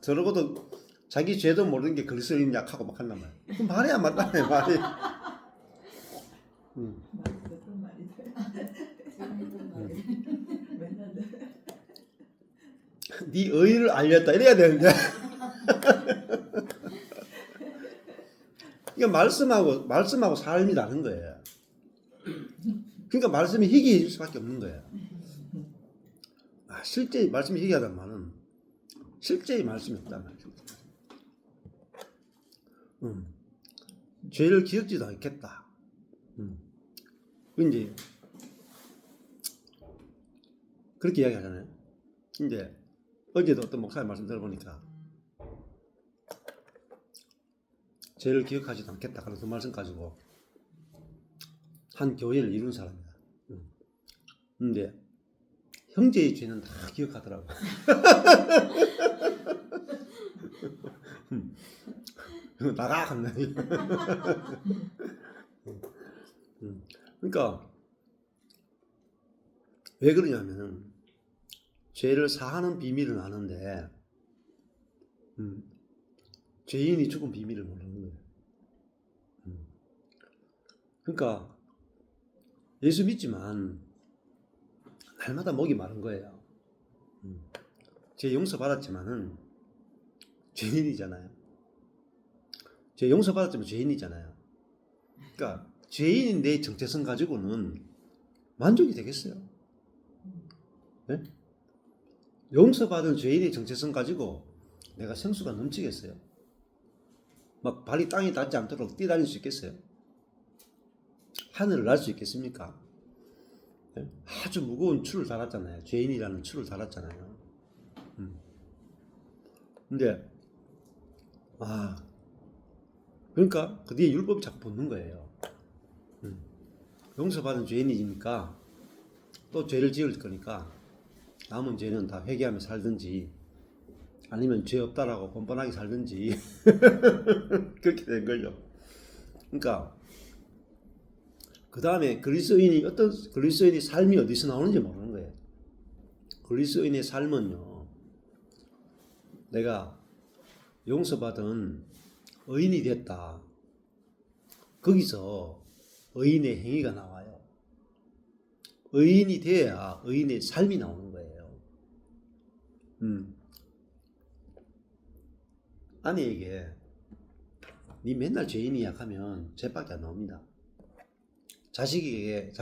저러고도 자기 죄도 모르는 게 그리스도인 약하고 막 한단 말이야. 그럼 말이 안 맞다네, 말이. 네 의를 알렸다 이래야 되는데. 이게 말씀하고 삶이 다른 거예요. 그러니까 말씀이 희귀해질 수밖에 없는 거예요. 실제 말씀이 희귀하다는 말은 실제의 말씀이 없다는 말이죠. 죄를 기억지도 않겠다. 이제 그렇게 이야기하잖아요. 이제 어제도 어떤 목사님 말씀 들어보니까 죄를 기억하지도 않겠다. 그런 그 말씀 가지고 한 교회를 이룬 사람이다. 근데 형제의 죄는 다 기억하더라고. 나가 간다. 그러니까 왜 그러냐면 죄를 사하는 비밀은 아는데 죄인이 죽은 비밀을 모르는 거예요. 그러니까 예수 믿지만 날마다 목이 마른 거예요. 죄 용서 받았지만은 죄인이잖아요. 죄 용서 받았지만 죄인이잖아요. 그러니까 죄인인 내 정체성 가지고는 만족이 되겠어요? 네? 용서받은 죄인의 정체성 가지고 내가 생수가 넘치겠어요? 막 발이 땅에 닿지 않도록 뛰어다닐 수 있겠어요? 하늘을 날 수 있겠습니까? 네? 아주 무거운 추를 달았잖아요. 죄인이라는 추를 달았잖아요. 근데 그러니까 그 뒤에 율법이 자꾸 붙는 거예요. 용서받은 죄인이니까 또 죄를 지을 거니까 남은 죄는 다 회개하며 살든지 아니면 죄 없다라고 뻔뻔하게 살든지 그렇게 된 거죠. 그러니까 그 다음에 그리스도인의 삶이 어디서 나오는지 모르는 거예요. 그리스도인의 삶은요, 내가 용서받은 의인이 됐다. 거기서 의인의 행위가 나와요. 의인이 돼야 의인의 삶이 나오는 거예요. 아내에게 니 맨날 죄인이야 하면 죄밖에 안 나옵니다. 자식의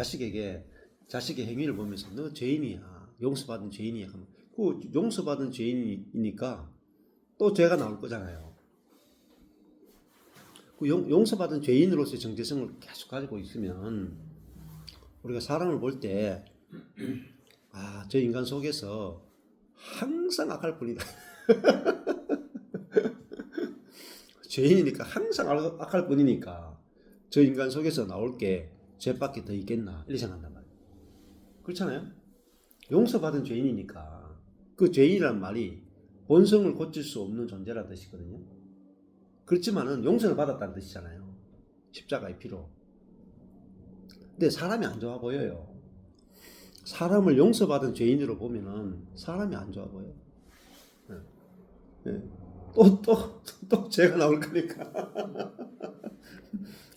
행위를 보면서 너 죄인이야, 용서받은 죄인이야 하면 그 용서받은 죄인이니까 또 죄가 나올 거잖아요. 그 용서받은 죄인으로서의 정체성을 계속 가지고 있으면 우리가 사람을 볼 때 저 인간 속에서 항상 악할 뿐이다. 죄인이니까 항상 악할 뿐이니까 저 인간 속에서 나올 게 죄밖에 더 있겠나 이렇게 생각한단 말이에요. 그렇잖아요. 용서받은 죄인이니까 그 죄인이란 말이 본성을 고칠 수 없는 존재라는 뜻이거든요. 그렇지만은 용서를 받았다는 뜻이잖아요. 십자가의 피로. 근데 사람이 안 좋아 보여요. 사람을 용서받은 죄인으로 보면은 사람이 안 좋아 보여요. 또 죄가 나올 거니까.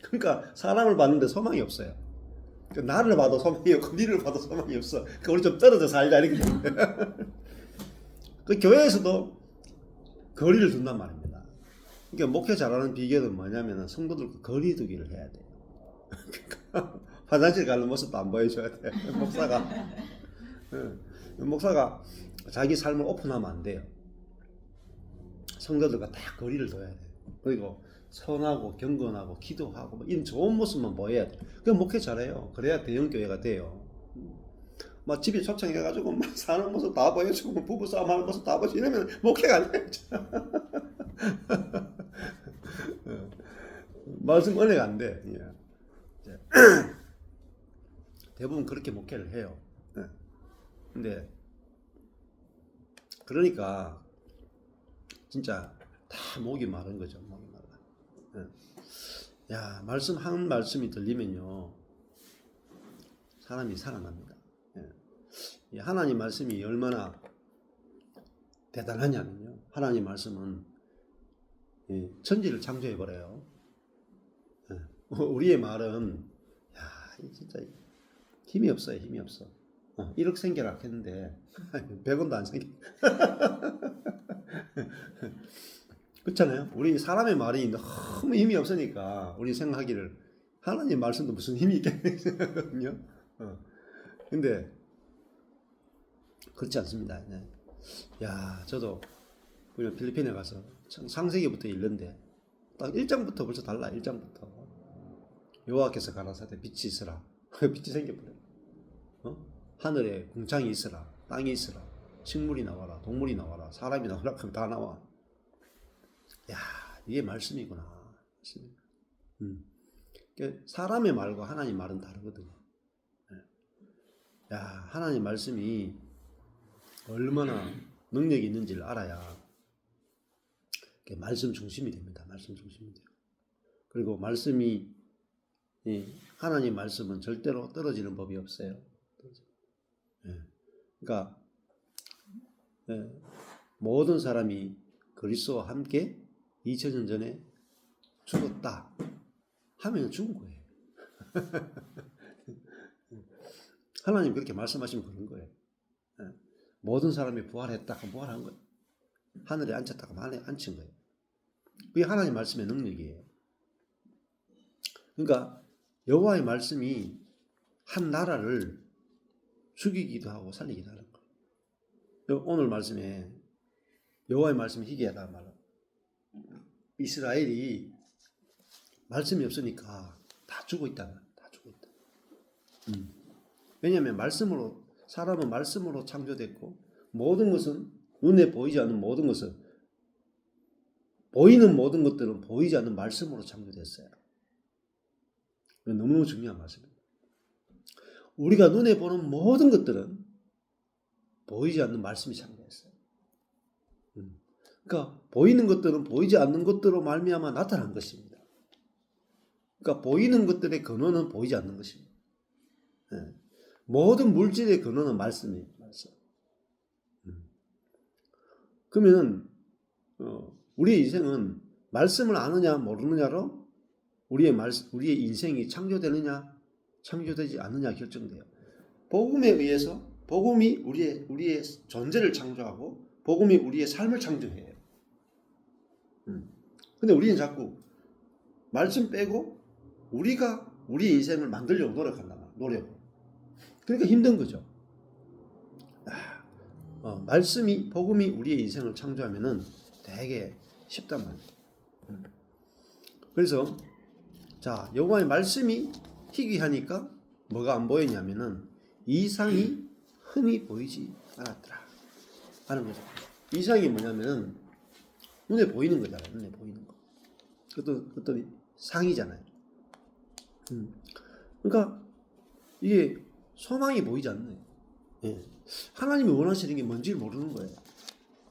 그러니까 사람을 봤는데 소망이 없어요. 나를 봐도 소망이 없고 니를 봐도 소망이 없어. 그러니까 우리 좀 떨어져 살자 이렇게. 그 교회에서도 거리를 둔단 말입니다. 그러니까 목회 잘하는 비결은 뭐냐면 성도들과 거리 두기를 해야 돼요. 그러니까 화장실 가는 모습도 안 보여줘야 돼. 목사가 자기 삶을 오픈하면 안 돼요. 성도들과 다 거리를 둬야 돼. 그리고 선하고 경건하고 기도하고 이런 좋은 모습만 보여야 돼. 그럼 목회 잘해요. 그래야 대형 교회가 돼요. 막 집에 초청해가지고 막 사는 모습 다 보여주고 부부 싸움하는 모습 다 보여주고 이러면 목회가 안 돼요. 말씀 은혜가 안 돼. 대부분 그렇게 목회를 해요. 근데 그러니까 진짜 다 목이 마른 거죠. 목이 말라. 야, 말씀 한 말씀이 들리면요 사람이 살아납니다. 하나님 말씀이 얼마나 대단하냐면요, 하나님 말씀은 천지를 창조해 버려요. 우리의 말은 진짜 힘이 없어요. 힘이 없어. 1억 생겨라 했는데 100원도 안 생겨. 그렇잖아요. 우리 사람의 말이 너무 힘이 없으니까 우리 생각하기를 하나님 말씀도 무슨 힘이 있겠네 생각하거든요. 근데 그렇지 않습니다. 저도 그냥 필리핀에 가서 창세기부터 읽는데 딱 1장부터 벌써 달라. 1장부터 여호와께서 가라사대 빛이 있으라. 빛이 생겨버려. 하늘에 궁창이 있으라. 땅이 있으라. 식물이 나와라. 동물이 나와라. 사람이 나와라. 그럼 다 나와. 야, 이게 말씀이구나. 사람의 말과 하나님 말은 다르거든요. 야, 하나님 말씀이 얼마나 능력이 있는지를 알아야 말씀 중심이 됩니다. 말씀 중심이 돼요. 그리고 말씀이 하나님 말씀은 절대로 떨어지는 법이 없어요. 그러니까 모든 사람이 그리스도와 함께 2000년 전에 죽었다 하면 죽은 거예요. 하나님 그렇게 말씀하시면 그런 거예요. 모든 사람이 부활했다가 부활한 거예요. 하늘에 앉혔다가 하늘에 앉힌 거예요. 그게 하나님 말씀의 능력이에요. 그러니까 여호와의 말씀이 한 나라를 죽이기도 하고 살리기도 하는 거예요. 오늘 말씀에 여호와의 말씀이 희귀하다 말로 이스라엘이 말씀이 없으니까 다 죽어 있다. 다 죽어 있다. 왜냐하면 사람은 말씀으로 창조됐고 모든 것은 눈에 보이지 않는 모든 것은 보이는 모든 것들은 보이지 않는 말씀으로 창조됐어요. 너무너무 중요한 말씀입니다. 우리가 눈에 보는 모든 것들은 보이지 않는 말씀이 창조됐어요. 그러니까 보이는 것들은 보이지 않는 것들로 말미암아 나타난 것입니다. 그러니까 보이는 것들의 근원은 보이지 않는 것입니다. 모든 물질의 근원은 말씀이에요. 말씀. 그러면 우리의 인생은 말씀을 아느냐 모르느냐로 우리의 인생이 창조되느냐 창조되지 않느냐 결정돼요. 복음에 의해서 복음이 우리의 존재를 창조하고 복음이 우리의 삶을 창조해요. 근데 우리는 자꾸 말씀 빼고 우리가 우리 인생을 만들려고 노력한다. 노력. 그러니까 힘든 거죠. 말씀이 복음이 우리의 인생을 창조하면은 되게 쉽단 말이에요. 그래서 자 여호와의 말씀이 희귀하니까 뭐가 안 보이냐면은 이상이 흔히 보이지 않았더라 하는 거죠. 이상이 뭐냐면은 눈에 보이는 거잖아요. 눈에 보이는 거. 어떤 상이잖아요. 그러니까 이게 소망이 보이지 않는 거예요. 하나님이 원하시는 게 뭔지 모르는 거예요.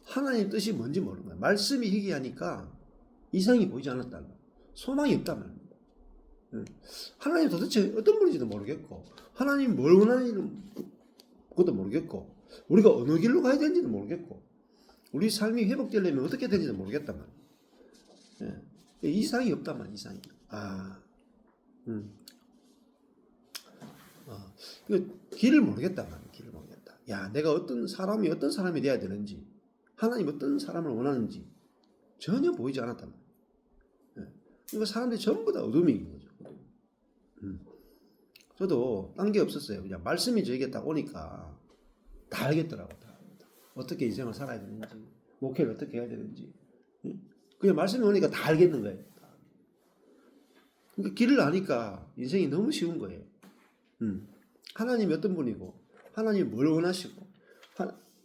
하나님 뜻이 뭔지 모르는 거예요. 말씀이 희귀하니까 이상이 보이지 않았다는 거예요. 소망이 없단 말입니다. 하나님 도대체 어떤 분인지도 모르겠고 하나님 뭘 원하는지는 그것도 모르겠고 우리가 어느 길로 가야 되는지도 모르겠고 우리 삶이 회복되려면 어떻게 되는지도 모르겠단 말이에요. 이상이 없단 말이에요. 이상이. 길을 모르겠단 말이에요. 길을 모르겠다. 야, 내가 어떤 사람이 돼야 되는지 하나님 어떤 사람을 원하는지 전혀 보이지 않았단 말이에요. 그러니까 사람들이 전부 다 어둠이 있는 거죠. 저도 딴 게 없었어요. 그냥 말씀이 저에게 딱 오니까 다 알겠더라고요. 어떻게 인생을 살아야 되는지, 목회를 어떻게 해야 되는지. 그냥 말씀이 오니까 다 알겠는 거예요. 그러니까 길을 아니까 인생이 너무 쉬운 거예요. 하나님이 어떤 분이고, 하나님이 뭘 원하시고,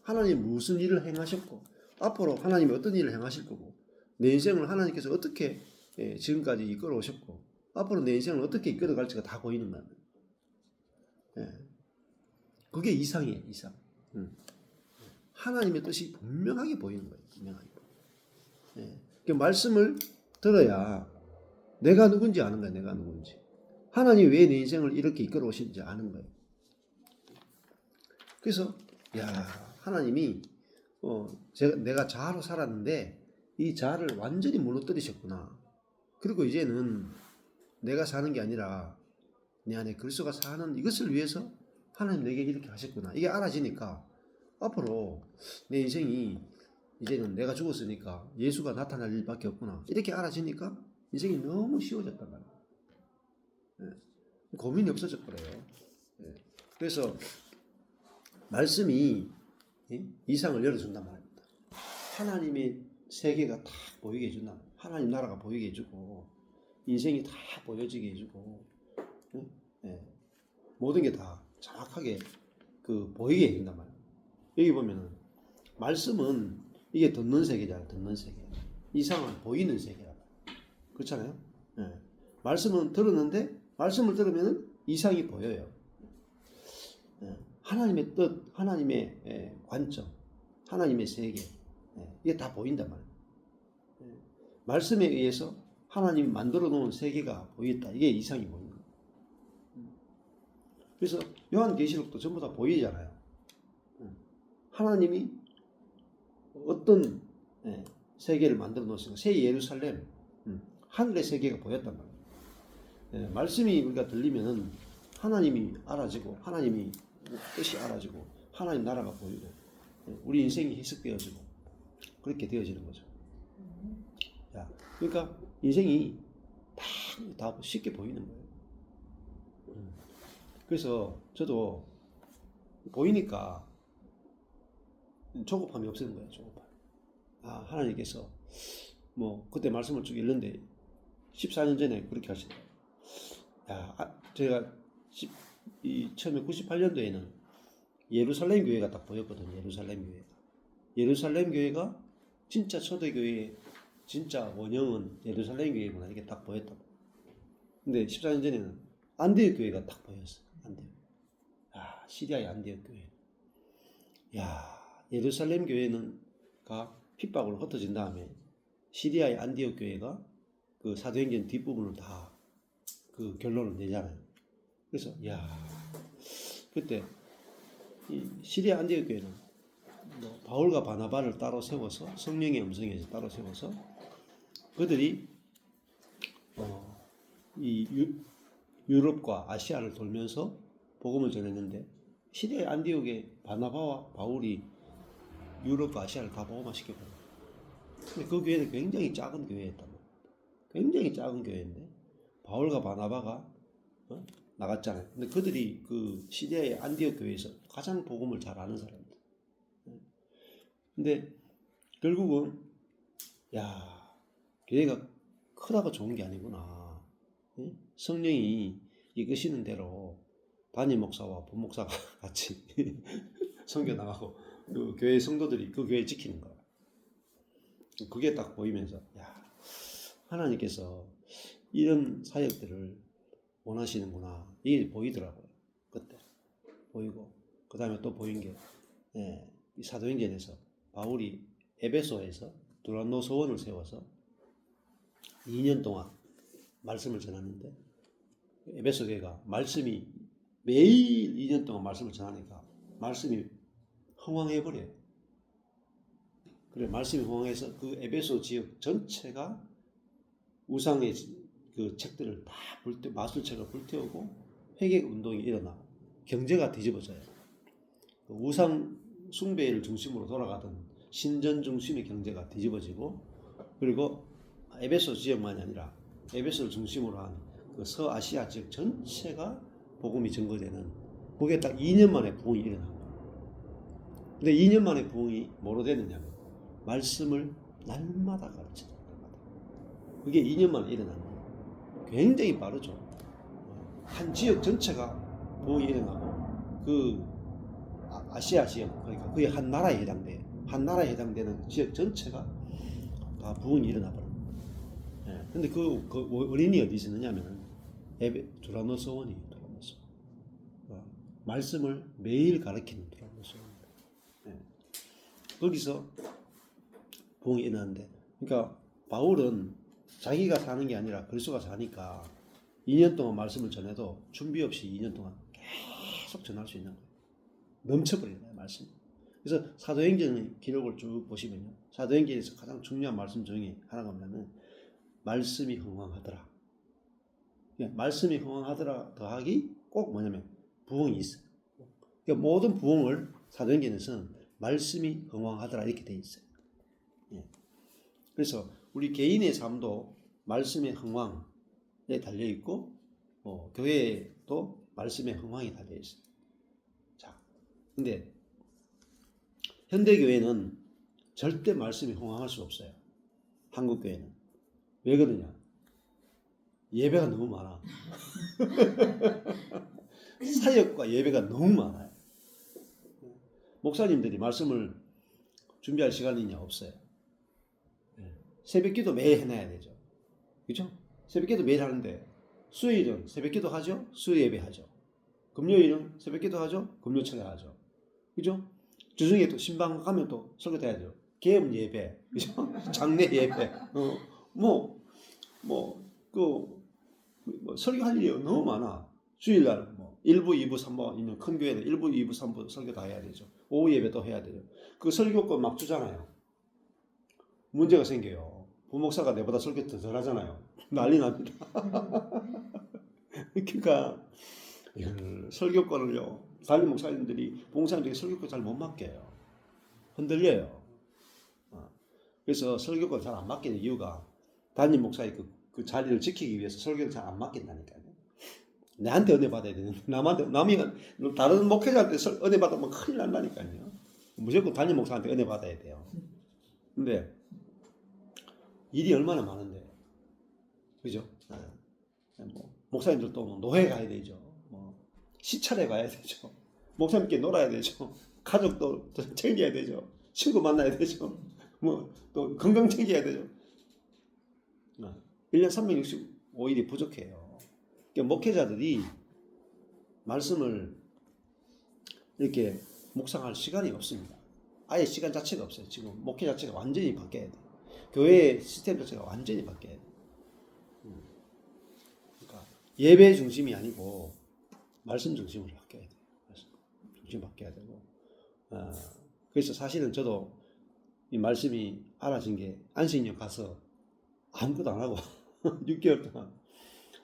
하나님이 무슨 일을 행하셨고, 앞으로 하나님이 어떤 일을 행하실 거고, 내 인생을 하나님께서 어떻게 지금까지 이끌어 오셨고, 앞으로 내 인생을 어떻게 이끌어 갈지가 다 보이는 거예요. 그게 이상이에요, 이상. 하나님의 뜻이 분명하게 보이는 거예요. 분명하게. 그 말씀을 들어야 내가 누군지 아는 거예요. 내가 누군지. 하나님이 왜 내 인생을 이렇게 이끌어 오신지 아는 거예요. 그래서 하나님이 내가 자아로 살았는데 이 자아를 완전히 무너뜨리셨구나. 그리고 이제는 내가 사는 게 아니라 내 안에 그리스도가 사는 이것을 위해서 하나님 내게 이렇게 하셨구나. 이게 알아지니까 앞으로 내 인생이 이제는 내가 죽었으니까 예수가 나타날 일밖에 없구나. 이렇게 알아지니까 인생이 너무 쉬워졌단 말이에요. 고민이 없어져 버려요. 그래서 말씀이 이상을 열어준단 말입니다. 하나님의 세계가 다 보이게 해준다. 하나님 나라가 보이게 해주고 인생이 다 보여지게 해주고 모든 게 다 정확하게 보이게 해준단 말이에요. 여기 보면은 말씀은 이게 듣는 세계잖아요. 듣는 세계. 이상은 보이는 세계라. 그렇잖아요. 말씀은 들었는데 말씀을 들으면 이상이 보여요. 하나님의 뜻, 하나님의 관점, 하나님의 세계 이게 다 보인단 말이에요. 말씀에 의해서 하나님이 만들어 놓은 세계가 보였다. 이게 이상이 보이는 거예요. 그래서 요한계시록도 전부 다 보이잖아요. 하나님이 어떤 세계를 만들어 놓으시고 새 예루살렘, 하늘의 세계가 보였단 말이에요. 말씀이 우리가 들리면 하나님이 알아지고 하나님이 뜻이 알아지고 하나님 나라가 보이고 우리 인생이 해석되어지고 그렇게 되어지는 거죠. 그러니까 인생이 다 쉽게 보이는 거예요. 그래서 저도 보이니까 조급함이 없어진 거예요. 조급함. 하나님께서 그때 말씀을 쭉 읽는데 14년 전에 그렇게 하시더라고요. 제가 처음에 98년도에는 예루살렘 교회가 딱 보였거든요. 예루살렘 교회가 진짜 초대교회의 진짜 원형은 예루살렘 교회구나 이게 딱 보였다. 근데 14년 전에는 안디옥 교회가 딱 보였어. 안디옥. 아, 시리아의 안디옥 교회. 야, 예루살렘 교회는가 핍박으로 흩어진 다음에 시리아의 안디옥 교회가 그 사도행전 뒷부분을 다 그 결론을 내잖아요. 그래서 야, 그때 이 시리아 안디옥 교회는 뭐 바울과 바나바를 따로 세워서 성령의 음성에서 따로 세워서 그들이 이 유럽과 아시아를 돌면서 복음을 전했는데 시리아의 안디옥의 바나바와 바울이 유럽과 아시아를 다 복음화 시켜버려요. 근데 그 교회는 굉장히 작은 교회였단 말이에요. 굉장히 작은 교회인데 바울과 바나바가 나갔잖아요. 근데 그들이 그 시리아의 안디옥 교회에서 가장 복음을 잘 아는 사람들. 근데 결국은 야, 교회가 크다고 좋은 게 아니구나. 성령이 이끄시는 대로 담임 목사와 본목사가 같이 선교 나가고 그 교회 성도들이 그 교회 지키는 거야. 그게 딱 보이면서 야, 하나님께서 이런 사역들을 원하시는구나 이게 보이더라고요. 그때 보이고 그 다음에 또 보인 게 이 사도행전에서 바울이 에베소에서 두란노 서원을 세워서 2년 동안 말씀을 전했는데 에베소 교회가 말씀이 매일 2년 동안 말씀을 전하니까 말씀이 흥왕해버려요. 그래 말씀이 흥왕해서 그 에베소 지역 전체가 우상의 그 책들을 다 마술책을 불태우고 회개 운동이 일어나고 경제가 뒤집어져요. 그 우상 숭배를 중심으로 돌아가던 신전 중심의 경제가 뒤집어지고 그리고 에베소 지역만이 아니라 에베소를 중심으로 한 그 서아시아 지역 전체가 복음이 전거되는 그게 딱 2년 만에 부흥이 일어난 거예요. 근데 2년 만에 부흥이 뭐로 되느냐면 말씀을 날마다 가르치는 날마다. 그게 2년 만에 일어난 거예요. 굉장히 빠르죠. 한 지역 전체가 부흥이 일어나고 그 아시아 지역 그러니까 거의 한 나라에 해당돼요. 한 나라에 해당되는 지역 전체가 다 부흥이 일어나 버립니다. 근데 그 원인이 어디서 있느냐면은 두란노 서원이에요. 두란노 서원. 말씀을 매일 가르치는 두란노 서원입니다. 거기서 부흥이 일어나는데, 그러니까 바울은 자기가 사는 게 아니라 그리스도가 사니까 2년 동안 말씀을 전해도 준비 없이 2년 동안 계속 전할 수 있는 거예요. 넘쳐버리는 거예요, 말씀. 그래서 사도행전 기록을 쭉 보시면요, 사도행전에서 가장 중요한 말씀 중에 하나가 뭐냐면 말씀이 흥왕하더라. 말씀이 흥왕하더라 더하기 꼭 뭐냐면 부흥이 있어요. 그러니까 모든 부흥을 사도행전에서는 말씀이 흥왕하더라 이렇게 돼 있어요. 그래서 우리 개인의 삶도 말씀의 흥왕에 달려 있고 교회에도 말씀의 흥왕이 달려 있어요. 자, 근데 현대 교회는 절대 말씀이 흥왕할 수 없어요. 한국 교회는 왜 그러냐? 예배가 너무 많아. 사역과 예배가 너무 많아요. 목사님들이 말씀을 준비할 시간이 없어요. 새벽기도 매일 해놔야 되죠. 그렇죠? 새벽기도 매일 하는데 수요일은 새벽기도 하죠. 수요 예배 하죠. 금요일은 새벽기도 하죠. 금요철에 하죠. 그렇죠? 주중에 또 신방 가면 또 설교도 해야죠. 개업 예배, 그렇죠? 장례 예배, 설교할 일이 너무 많아. 주일날 1부, 2부, 3부 있는 큰 교회는 1부, 2부, 3부 설교 다 해야 되죠. 오후 예배도 해야 되죠. 그 설교권 막 주잖아요. 문제가 생겨요. 부목사가 내보다 설교 더 잘하잖아요. 난리 납니다. 그러니까 설교권을요, 담임 목사님들이 봉사님들이 설교권 잘 못 맡겨요. 흔들려요. 그래서 설교권 잘 안 맡기는 이유가 담임 목사의 그 자리를 지키기 위해서 설교를 잘 안 맡긴다니까요. 내한테 은혜 받아야 되는데 남이 다른 목회자한테 은혜 받으면 큰일 난다니까요. 무조건 담임 목사한테 은혜 받아야 돼요. 근데 일이 얼마나 많은데, 그죠? 목사님들도 노회 가야 되죠. 시찰에 가야 되죠. 목사님께 놀아야 되죠. 가족도 챙겨야 되죠. 친구 만나야 되죠. 또 건강 챙겨야 되죠. 1년 365일이 부족해요. 그러니까 목회자들이 말씀을 이렇게 묵상할 시간이 없습니다. 아예 시간 자체가 없어요. 지금 목회 자체가 완전히 바뀌어야 돼. 교회의 시스템 자체가 완전히 바뀌어야 돼. 그러니까 예배 중심이 아니고 말씀 중심으로 바뀌어야 돼. 말씀 중심 바뀌어야 되고. 그래서 사실은 저도 이 말씀이 알아진 게 안식년 가서 아무것도 안 하고 6개월 동안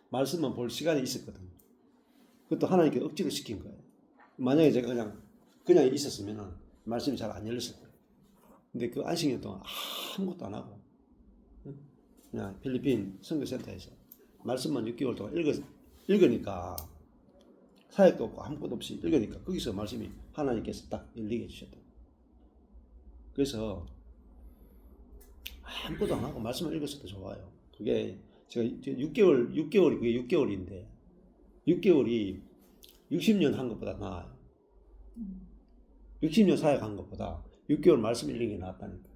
말씀만 볼 시간이 있었거든요. 그것도 하나님께 억지로 시킨 거예요. 만약에 제가 그냥 있었으면 말씀이 잘 안 열렸을 거예요. 근데 그 안식년 동안 아무것도 안 하고 그냥 필리핀 선교센터에서 말씀만 6개월 동안 읽으니까 사역도 없고 아무것도 없이 읽으니까 거기서 말씀이 하나님께서 딱 열리게 해주셨다. 그래서 아무것도 안 하고 말씀을 읽었어도 좋아요. 그게 제가 6개월이 그게 6개월인데 6개월이 60년 한 것보다 나아요. 60년 사역한 것보다 6개월 말씀 읽는 게 낫다니까.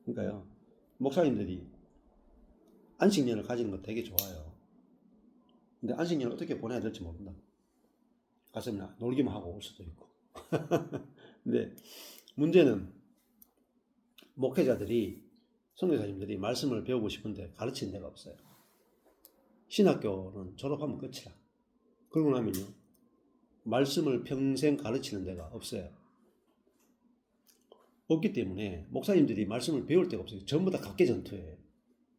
그러니까요, 목사님들이 안식년을 가지는 거 되게 좋아요. 근데 안식년을 어떻게 보내야 될지 모른다. 가서 그냥 놀기만 하고 올 수도 있고. 근데 문제는 목회자들이, 선교사님들이 말씀을 배우고 싶은데 가르치는 데가 없어요. 신학교는 졸업하면 끝이라. 그러고 나면요, 말씀을 평생 가르치는 데가 없어요. 없기 때문에 목사님들이 말씀을 배울 데가 없어요. 전부 다 각계전투예요.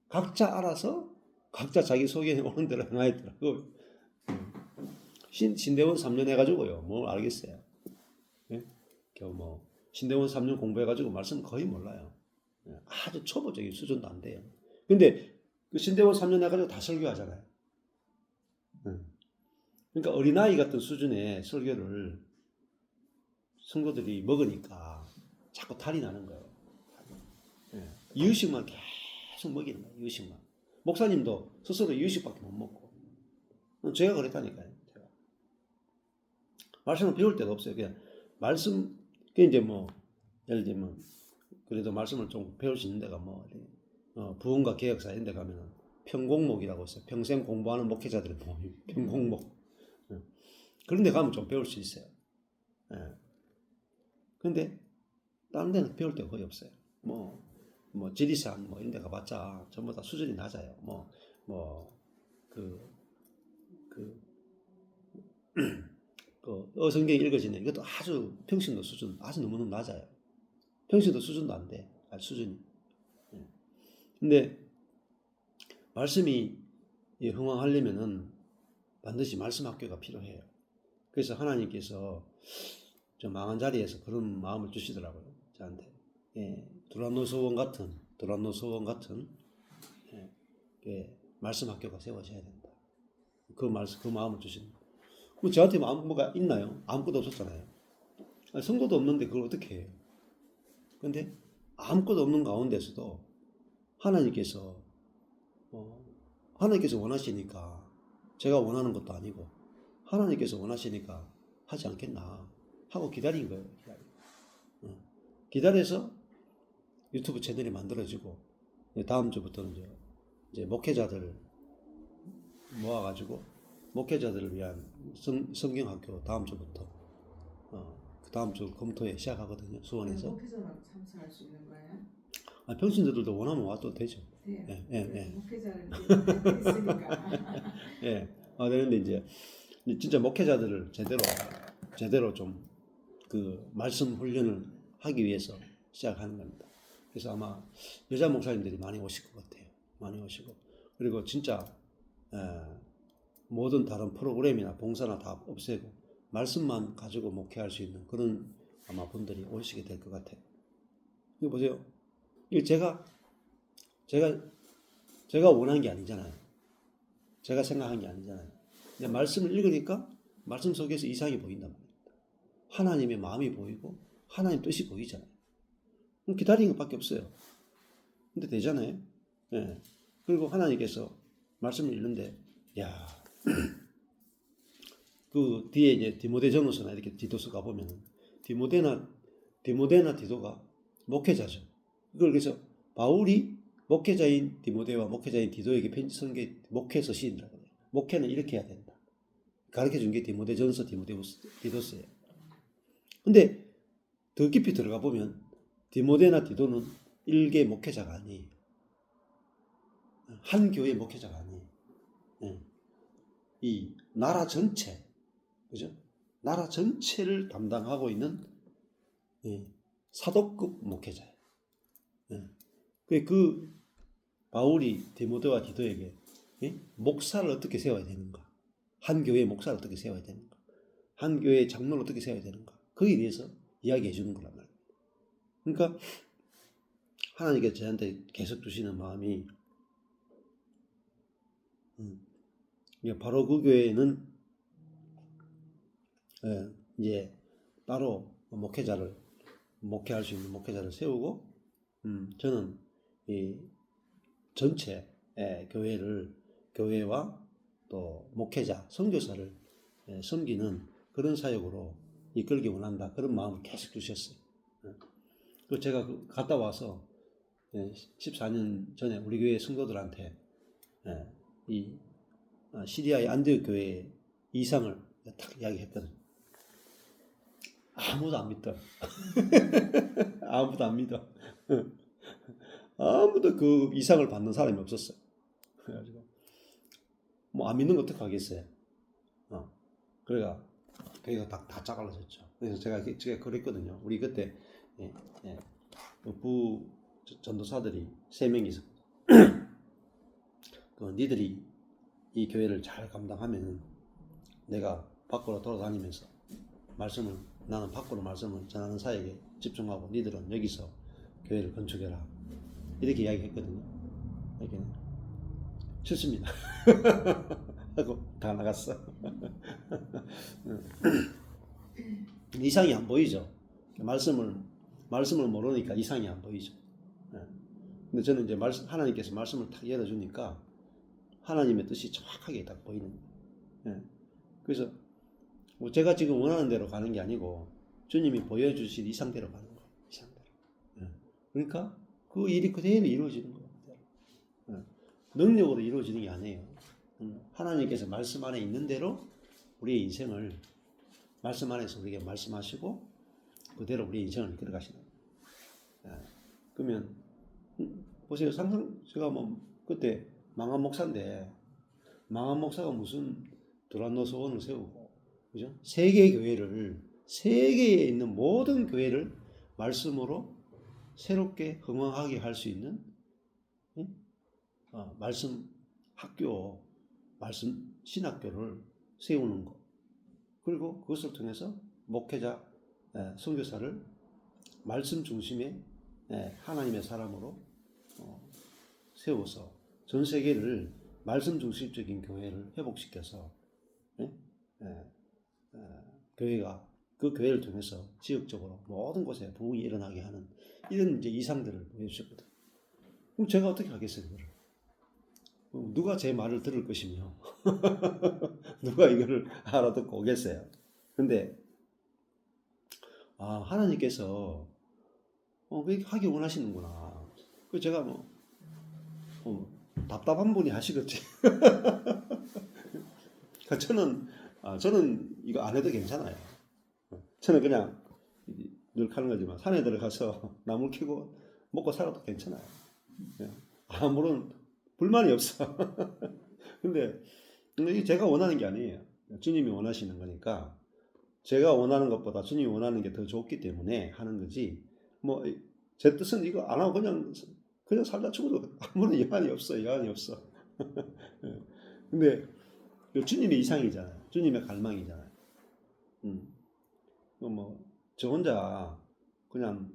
각자 알아서 각자 자기 속에 오는 대로 행하였더라고. 신대원 3년 해가지고요, 뭘 알겠어요. 예? 겨우 뭐 신대원 3년 공부해가지고 말씀 거의 몰라요. 아주 초보적인 수준도 안 돼요. 근데 그 신대원 3년 해가지고 다 설교하잖아요. 그러니까 어린아이 같은 수준의 설교를 성도들이 먹으니까 자꾸 탈이 나는 거예요. 이유식만 계속 먹이는 거예요. 이유식만. 목사님도 스스로 이유식밖에 못 먹고. 제가 그랬다니까요. 제가. 말씀을 배울 데가 없어요. 그냥 말씀, 그 이제 뭐 예를 들면 그래도 말씀을 좀 배울 수 있는 데가 뭐 부흥과 개혁사 이런 데 가면은 평공목이라고 있어요. 평생 공부하는 목회자들의 모임. 평공목. 그런 데 가면 좀 배울 수 있어요. 근데 다른 데는 배울 데가 거의 없어요. 뭐 지리산 뭐 이런 데 가봤자 전부 다 수준이 낮아요. 성경이 읽어지는 이것도 아주 평신도 수준 아주 너무너무 낮아요. 평신도 수준도 안 돼. 수준이. 근데 말씀이 흥왕하려면은 반드시 말씀 학교가 필요해요. 그래서 하나님께서 저 망한 자리에서 그런 마음을 주시더라고요. 저한테. 두란노 소원 같은 말씀 학교가 세워져야 된다. 그 마음을 주시는. 그럼 저한테 뭐가 있나요? 아무것도 없었잖아요. 성도도 없는데 그걸 어떻게 해요? 근데 아무것도 없는 가운데서도 하나님께서 원하시니까, 제가 원하는 것도 아니고 하나님께서 원하시니까 하지 않겠나 하고 기다린 거예요. 기다려서 유튜브 채널이 만들어지고, 다음 주부터는 이제 목회자들 모아가지고 목회자들을 위한 성경학교 다음 주부터 그 다음 주 검토에 시작하거든요. 수원에서. 목회자만 참석할 수 있는 거예요? 평신도들도 원하면 와도 되죠. 네. 목회자를 있으니까. 그런데 이제 진짜 목회자들을 제대로 좀 그 말씀 훈련을 하기 위해서 시작하는 겁니다. 그래서 아마 여자 목사님들이 많이 오실 것 같아요. 많이 오시고, 그리고 진짜 모든 다른 프로그램이나 봉사나 다 없애고 말씀만 가지고 목회할 수 있는 그런 아마 분들이 오시게 될 것 같아요. 이거 보세요. 이거 제가 원한 게 아니잖아요. 제가 생각한 게 아니잖아요. 근데 말씀을 읽으니까 말씀 속에서 이상이 보인단 말입니다. 하나님의 마음이 보이고 하나님 뜻이 보이잖아요. 그럼 기다리는 것밖에 없어요. 근데 되잖아요. 그리고 하나님께서 말씀을 읽는데, 그 뒤에 이제 디모데전서나 이렇게 디도서 가보면 디모데나 디도가 목회자죠. 그걸 그래서 바울이 목회자인 디모데와 목회자인 디도에게 편지 쓴 게 목회서 시인이라고 해요. 목회는 이렇게 해야 된다. 가르쳐 준 게 디모데전서, 디도스예요. 근데 더 깊이 들어가 보면 디모데나 디도는 일개 목회자가 아니에요. 한 교회 목회자가 아니에요. 이 나라 전체, 그죠? 나라 전체를 담당하고 있는 사도급 목회자예요. 그 바울이 디모데와 디도에게 목사를 어떻게 세워야 되는가? 한 교회의 목사를 어떻게 세워야 되는가? 한 교회의 장로를 어떻게 세워야 되는가? 거기에 대해서 이야기해 주는 거란 말이에요. 그러니까 하나님께서 저한테 계속 주시는 마음이 바로 그 교회에는 이제 따로 목회할 수 있는 목회자를 세우고 저는 이 전체 교회와 또 목회자, 선교사를 섬기는 그런 사역으로 이끌기 원한다. 그런 마음을 계속 주셨어요. 그 제가 갔다 와서 14년 전에 우리 교회 성도들한테 이 시리아의 안디옥 교회의 이상을 딱 이야기했거든요. 아무도 안 믿더라. 아무도 안 믿어. 아무도 그 이상을 받는 사람이 없었어요. 그래가지고 뭐 안 믿는 거 어떡하겠어요. 그래가 교회가 다 짜갈라졌죠. 그래서 제가 그랬거든요. 우리 그때 부 전도사들이 3명이 있었거든요. 니들이 이 교회를 잘 감당하면 내가 밖으로 돌아다니면서 나는 밖으로 말씀을 전하는 사역에 집중하고 니들은 여기서 교회를 건축해라. 이렇게 이야기했거든요. 이렇게 싫습니다. 하고 다 나갔어. 이상이 안 보이죠. 말씀을 모르니까 이상이 안 보이죠. 근데 저는 이제 하나님께서 말씀을 딱 열어주니까 하나님의 뜻이 정확하게 딱 보이는 거예요. 그래서 뭐 제가 지금 원하는 대로 가는 게 아니고 주님이 보여주신 이상대로 가는 거예요. 이상대로. 그러니까 그 일이 그대로 이루어지는 거예요. 능력으로 이루어지는 게 아니에요. 하나님께서 말씀 안에 있는 대로 우리의 인생을 말씀 안에서 우리에게 말씀하시고 그대로 우리의 인생을 이끌어 가시는 거예요. 그러면 보세요. 제가 뭐 그때 망한 목사인데 망한 목사가 무슨 두란노 소원을 세우고, 그죠? 세계에 있는 모든 교회를 말씀으로 새롭게 흥왕하게 할 수 있는 말씀 학교, 말씀 신학교를 세우는 것. 그리고 그것을 통해서 목회자, 선교사를 말씀 중심의 하나님의 사람으로 세워서 전 세계를 말씀 중심적인 교회를 회복시켜서 교회가 그 교회를 통해서 지역적으로 모든 곳에 부흥이 일어나게 하는 이런 이제 이상들을 보여주셨거든. 그럼 제가 어떻게 하겠어요, 이거를? 누가 제 말을 들을 것이며 누가 이거를 알아듣고 오겠어요? 근데 하나님께서 그렇게 하기 원하시는구나. 그 제가 답답한 분이 하시겠지. 저는 이거 안 해도 괜찮아요. 저는 그냥 늘 하는 거지만 산에 들어가서 나물 캐고 먹고 살아도 괜찮아요. 아무런 불만이 없어. 근데 이게 제가 원하는 게 아니에요. 주님이 원하시는 거니까 제가 원하는 것보다 주님이 원하는 게 더 좋기 때문에 하는 거지. 뭐 제 뜻은 이거 안 하고 그냥 살다 죽어도 아무런 여한이 없어. 근데 주님의 이상이잖아요. 주님의 갈망이잖아요. 저 혼자 그냥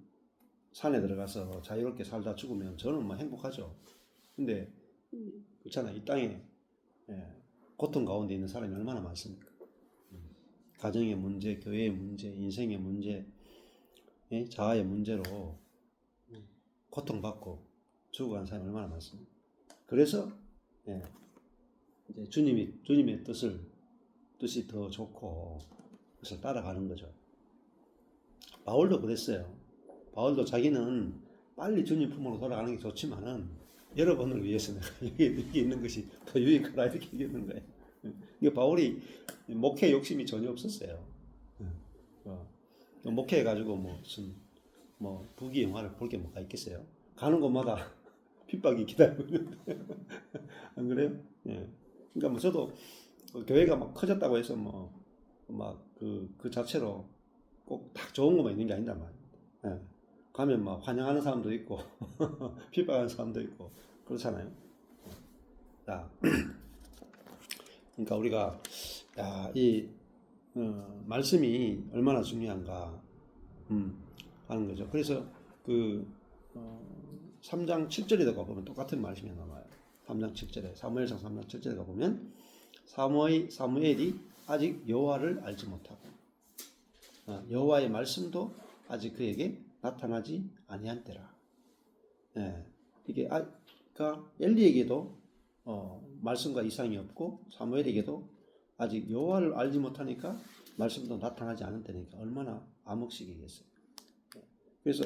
산에 들어가서 자유롭게 살다 죽으면 저는 뭐 행복하죠. 근데 그렇잖아요. 이 땅에 고통 가운데 있는 사람이 얼마나 많습니까? 가정의 문제, 교회의 문제, 인생의 문제, 자아의 문제로 고통받고 죽어가는 사람이 얼마나 많습니까? 그래서 이제 주님의 뜻이 더 좋고 그것을 따라가는 거죠. 바울도 그랬어요. 바울도 자기는 빨리 주님 품으로 돌아가는 게 좋지만은 여러분을 위해서 내가 여기 있는 것이 더 유익하다 이렇게 얘기하는 거예요. 이게 바울이 목회 욕심이 전혀 없었어요. 목회해가지고 무슨 부귀 영화를 볼 게 뭐가 있겠어요? 가는 곳마다 핍박이 기다리고 있는데 안 그래요? 예. 그러니까 저도 교회가 막 커졌다고 해서 그 자체로 꼭 다 좋은 것만 있는 게 아니다 말이에요. 예. 가면 막 환영하는 사람도 있고 핍박하는 사람도 있고 그렇잖아요. 자, 그러니까 우리가 이 말씀이 얼마나 중요한가 하는 거죠. 그래서 3장 7절에 가보면 똑같은 말씀이 나와요. 3장 7절에 사무엘상 3장 7절에 가보면 사무엘이 아직 여호와를 알지 못하고 여호와의 말씀도 아직 그에게 나타나지 아니한 때라. 예, 이게 그러니까 엘리에게도 말씀과 이상이 없고 사무엘에게도 아직 여호와를 알지 못하니까 말씀도 나타나지 않은 때니까 얼마나 암흑시기겠어요. 그래서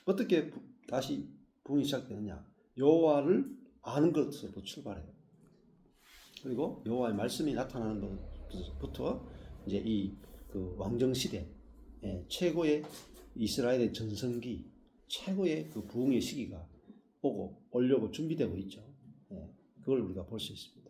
어떻게 다시 부흥이 시작되느냐? 여호와를 아는 것부터 출발해요. 그리고 여호와의 말씀이 나타나는 것부터 이제 그 왕정 시대 최고의 이스라엘의 전성기 최고의 그 부흥의 시기가 오려고 준비되고 있죠. 그걸 우리가 볼 수 있습니다.